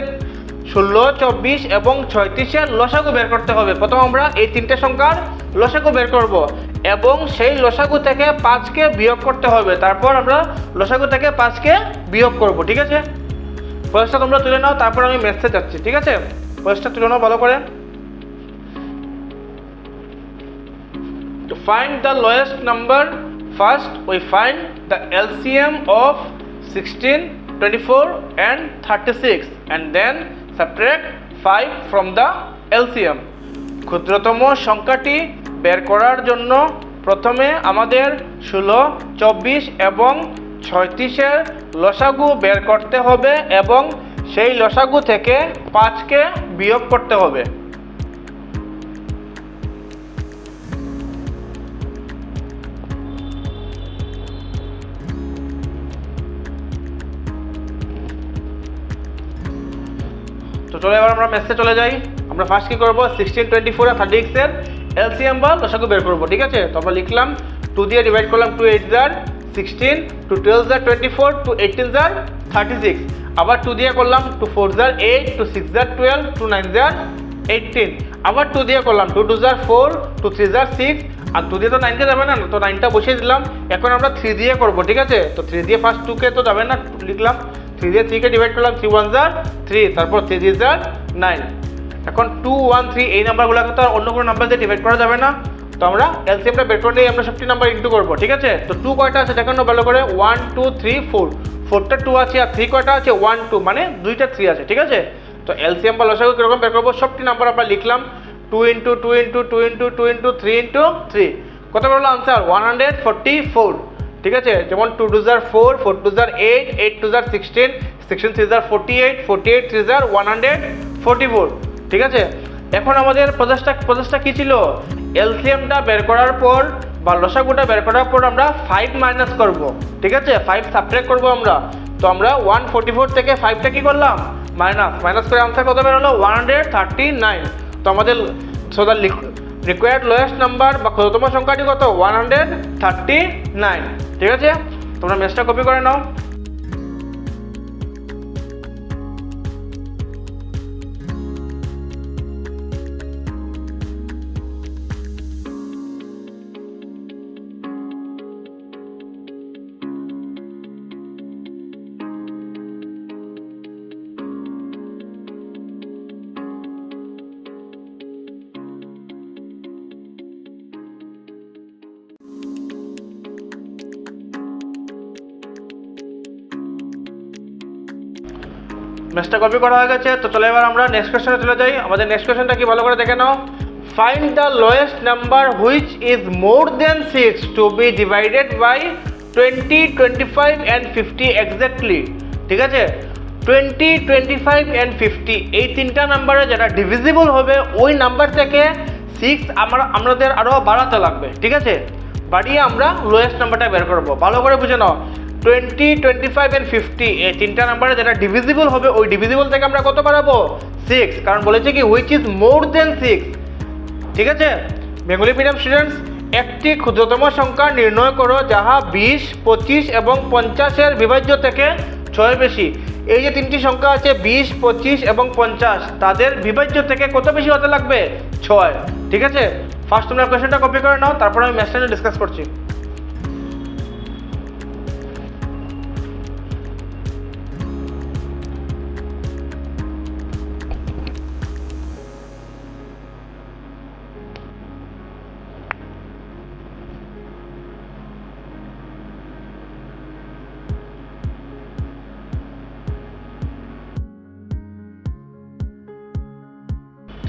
A: 16, 24 এবং 36 এর লসাগু বের করতে হবে। প্রথম আমরা এই তিনটে সংখ্যার লসাগু বের করব এবং সেই লসাগু থেকে 5কে বিয়োগ করতে হবে। তারপর আমরা লসাগু থেকে 5কে বিয়োগ করব। ঠিক আছে, প্রসেসটা তোমরা তুলে নাও, তারপর আমি ম্যাথে যাচ্ছি। ঠিক আছে, প্রসেসটা তুলে নাও ভালো করে। To find the lowest number, first we find the LCM of 16, 24 and 36 and then subtract 5 from the LCM. ক্ষুদ্রতম সংখ্যাটি বের করার জন্য প্রথমে আমাদের 16, 24 এবং 36 এর লসাগু বের করতে হবে এবং সেই লসাগু থেকে 5কে বিয়োগ করতে হবে। তো চলো এবার আমরা ম্যাথে চলে যাই। আমরা ফার্স্ট কি করব, 16, 24 আর 36 এর এলসিএম বা লসাগু বের করব। ঠিক আছে, তো আমরা লিখলাম 2 দিয়ে ডিভাইড করলাম, 2 8 jar 16, 2 12 jar 24, 2 18 jar 36, আবার 2 দিয়ে করলাম 2 4 jar 8, 2 6 jar 12, 2 9 jar 18, আবার 2 দিয়ে করলাম 2 2 jar 4, 2 3 jar 6, আর 2 দিয়ে তো 9 কে যাবে না, তো 9টা বসিয়ে দিলাম। এখন আমরা 3 দিয়ে করব। ঠিক আছে, তো 3 দিয়ে ফার্স্ট 2 কে তো যাবে না, লিখলাম 3 দিয়ে 3 কে ডিভাইড করলাম, 3 1 jar 3, তারপর 3 3 jar 9। এখন 2 1 3 এই নাম্বারগুলোকে তো অন্য কোনো নাম্বার দিয়ে ডিভাইড করা যাবে না, তো আমরা এলসিএমটা বের করে নিয়ে আমরা সবটি নাম্বার ইনটু করব। ঠিক আছে, তো 2 কয়টা আছে দেখেন না ভালো করে, 1 2 3 4, 4টা 2 আছে আর 3 কয়টা আছে 1 2, মানে 2টা 3 আছে। ঠিক আছে, তো এলসিএম বা লসাগু কিরকম বের করব, সবটি নাম্বার আমরা লিখলাম 2 × 2 × 2 × 2 × 3 × 3, কত বললো আনসার 144। ঠিক আছে, যেমন 2 2 jar 4, 4 2 jar 8, 8 2 jar 16, 16 3 jar 48, 48 3 jar 144। ঠিক আছে, এখন আমাদের প্রসেসটা কি ছিল, এলসিএমটা বের করার পর বা লসাগুটা বের করার পর আমরা 5 মাইনাস করব। ঠিক আছে, 5 সাবট্রাক্ট করব আমরা। তো আমরা 144 থেকে 5টা কি করলাম, মাইনাস করে আনসার কত বের হলো 139। তো আমাদের so the required lowest number বা ক্ষুদ্রতম সংখ্যাটি কত, 139। ঠিক আছে, তোমরা ম্যাথটা কপি করে নাও। ম্যাথটা কপি করা হয়ে গেছে। তো চলো এবার আমরা নেক্সট কোশ্চেনে চলে যাই। আমাদের নেক্সট কোশ্চেনটা কি ভালো করে দেখে নাও। Find the lowest number which is more than 6 to be divided by 20, 25 and 50 exactly. ঠিক আছে, 20, 25 and 50 এই তিনটা নাম্বারে যেটা ডিভিজিবল হবে ওই নাম্বার থেকে 6 আমাদের আরও বাড়াতে লাগবে। ঠিক আছে, বাড়িয়ে আমরা লোয়েস্ট নাম্বারটা বের করব। ভালো করে বুঝে নাও, 20, 25 and 50 এই তিনটা নাম্বারে যেটা ডিভিজিবল হবে ওই ডিভিজিবল থেকে আমরা কত বাড়াবো? 6, কারণ বলেছে কি হুইচ ইজ মোর দেন 6। ঠিক আছে, বেঙ্গলি মিডিয়াম স্টুডেন্টস, একটি ক্ষুদ্রতম সংখ্যা নির্ণয় করো যাহা 20, 25 এবং 50 বিভাজ্য থেকে 6 বেশি। এই যে তিনটি সংখ্যা আছে 20, 25 এবং 50, তাদের বিভাজ্য থেকে কত বেশি হতে লাগবে? 6। ঠিক আছে, ফার্স্ট তোমরা কোয়েশ্চেনটা কপি করে নাও, তারপর আমি ম্যাথটা নিয়ে ডিসকাস করছি।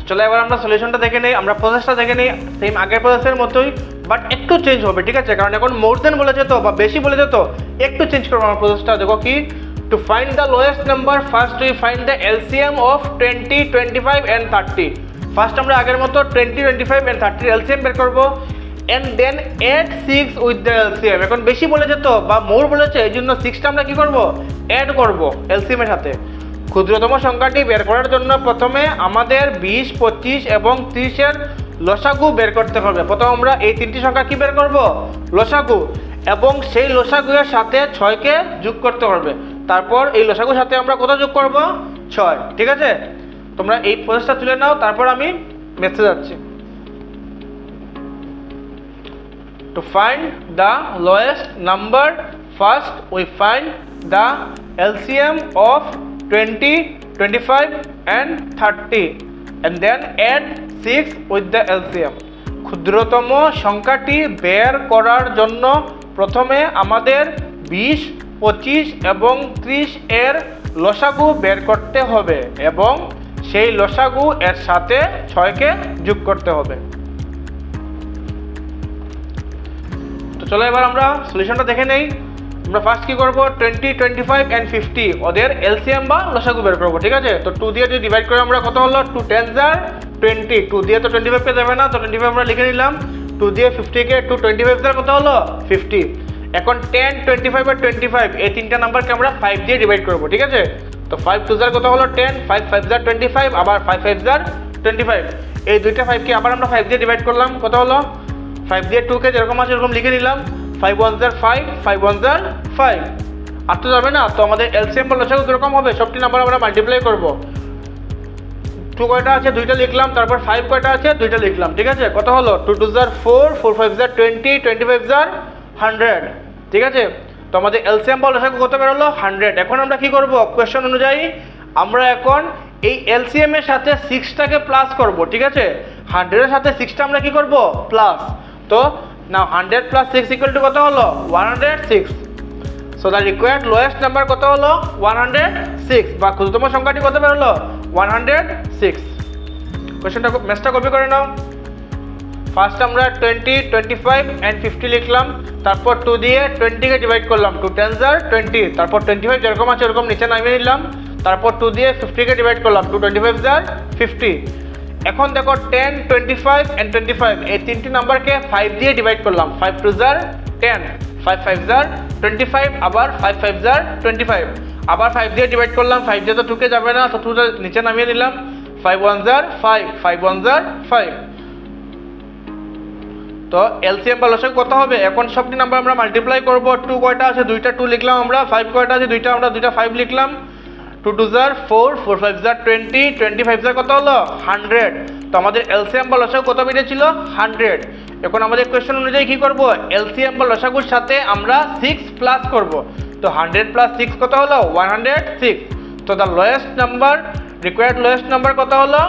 A: চলো এবার আমরা সলিউশনটা দেখে নেই, আমরা প্রসেসটা দেখে নেই সেম আগের প্রসেসের মতোই, বাট একটু চেঞ্জ হবে। ঠিক আছে, কারণ এখন মোর দেন বলেছে তো বা বেশি বলেছে তো একটু চেঞ্জ করবো আমার প্রসেসটা। দেখো কি, two find the lowest number first we find the LCM of 20, 25 and 30। First আমরা আগের মতো 20, 25 and 30 এলসিএম বের করবো, and then add 6 with the LCM. এখন বেশি বলেছে তো বা মোর বলেছে, এই জন্য 6টা আমরা কি করবো? অ্যাড করবো এলসিএম এর সাথে। ক্ষুদ্রতম সংখ্যাটি বের করার জন্য প্রথমে আমাদের 20, 25 এবং 30 লসাগু বের করতে হবে। প্রথমে আমরা এই তিনটি সংখ্যা কি বের করব? লসাগু, এবং সেই লসাগুয়ের সাথে 6কে যোগ করতে হবে। তারপর এই লসাগুর সাথে আমরা কত যোগ করব? 6। ঠিক আছে, তোমরা এই প্রসেসটা তুলে নাও, তারপর আমি মেসেজ যাচ্ছি। To find the lowest number, first we find the LCM of 20, 25 and 30 and then add 6 with the LCM. ক্ষুদ্রতম সংখ্যাটি বের করার জন্য প্রথমে আমাদের 20, 25 এবং 30 এর লসাগু বের করতে হবে এবং সেই লসাগু এর সাথে 6কে যোগ করতে হবে। তো চলো এবার আমরা সলিউশনটা দেখে নেই। আমরা ফার্স্ট কি করব? 20, 25 and 50 ওদের এলসিএম বা লসাগু বের করব। ঠিক আছে, তো 2 দিয়ে যদি ডিভাইড করে আমরা কত হলো? 2 10s are 20। 2 দিয়ে তো 25 কে যাবে না, তো 25 আমরা লিখে নিলাম। 2 দিয়ে 50 কে 2 25 এর কত হলো? 50। এখন 10, 25 আর 25 এই তিনটা নাম্বারকে আমরা 5 দিয়ে ডিভাইড করব। ঠিক আছে, তো 5 2s are কত হলো? 10, 5 5s are 25, আবার 5 5s are 25। এই দুইটা 5 কে আবার আমরা 5 দিয়ে ডিভাইড করলাম, কত হলো? 5 দিয়ে 2 কে যেরকম আছে এরকম লিখে নিলাম। 5 1s are 5, 5 1s are 5। আর তো যাবে না, তো আমাদের এলসিএম বা লসাগু কিরকম হবে? সবটি নাম্বার আমরা মাল্টিপ্লাই করব। 2 কয়টা আছে? 2টা লিখলাম, তারপর 5 কয়টা আছে? 2টা লিখলাম। ঠিক আছে, কত হলো? 2 2s are 4, 4 5s are 20, 25s are 100। ঠিক আছে, তো আমাদের এলসিএম বা লসাগু কত বের হলো? 100। এখন আমরা কি করব? কোশ্চেন অনুযায়ী আমরা এখন এই এলসিএম এর সাথে 6টাকে প্লাস করব। ঠিক আছে, 100 এর সাথে 6টা আমরা কি করব? প্লাস। তো নাও 100 plus 6 equal to কত হলো? 106। So the required lowest number কত হলো? 106, বা ক্ষুদ্রতম সংখ্যাটি কত বের হলো? 106। কোশ্চেনটা ম্যাথটা কপি করে নাও। ফার্স্ট আমরা 20, 25 and 50 লিখলাম, তারপর 2 দিয়ে 20 কে ডিভাইড করলাম। 2 10s are 20, তারপর 25 যেরকম আছে এরকম নিচে নামিয়ে নিলাম, তারপর 2 দিয়ে 50 কে ডিভাইড করলাম। 2 25s are 50। এখন দেখো 10, 25 and 25 এই তিনটি নাম্বারকে 5 দিয়ে ডিভাইড করলাম। 5 2s are 10, 5 5s are 25, আবার 5 5s are 25, আবার 5 দিয়ে ডিভাইড করলাম। 5 দিয়ে তো 2 কে যাবে না, তো 2 নিচে নামিয়ে দিলাম। 5 1s are 5, 5 1s are 5। তো এলসিএম বা লসাগু কত হবে? এখন সবটি নাম্বার আমরা মাল্টিপ্লাই করব। 2 কয়টা আছে? 2টা 2 লিখলাম আমরা। 5 কয়টা আছে? 2টা, আমরা 2টা 5 লিখলাম। 2 2s are 4, 4 5s are 20, 25s are কত হলো? 100। তো আমাদের এলসিএম বা লসাগু কত বেরিয়েছিল? 100। এখন আমাদের কোশ্চেন অনুযায়ী কি করব? এলসিএম বা লসাগুর সাথে আমরা 6 প্লাস করব। তো 100 plus 6 কত হলো? 106। তো the lowest number, required lowest number কত হলো?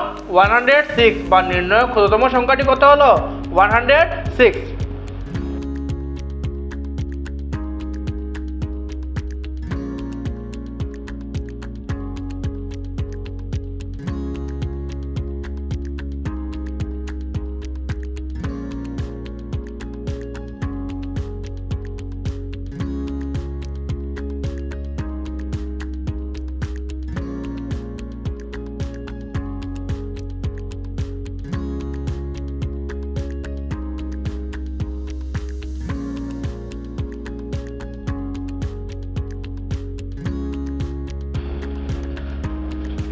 A: 106, বা নির্ণয় ক্ষুদ্রতম সংখ্যাটি কত হলো? 106।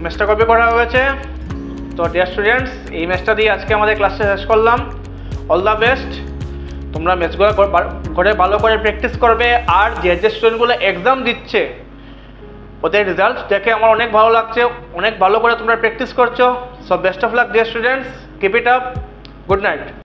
A: ম্যাথসটা কপি করা হয়েছে। তো ডিয়ার স্টুডেন্টস, এই ম্যাথসটা দিয়ে আজকে আমাদের ক্লাসটা শেষ করলাম। All the best. তোমরা ম্যাথসগুলো ঘরে ভালো করে প্র্যাকটিস করবে। আর যে স্টুডেন্টগুলো এক্সাম দিচ্ছে ওদের রেজাল্ট দেখে আমার অনেক ভালো লাগছে, অনেক ভালো করে তোমরা প্র্যাকটিস করছো। So best of luck dear students, keep it up, good night.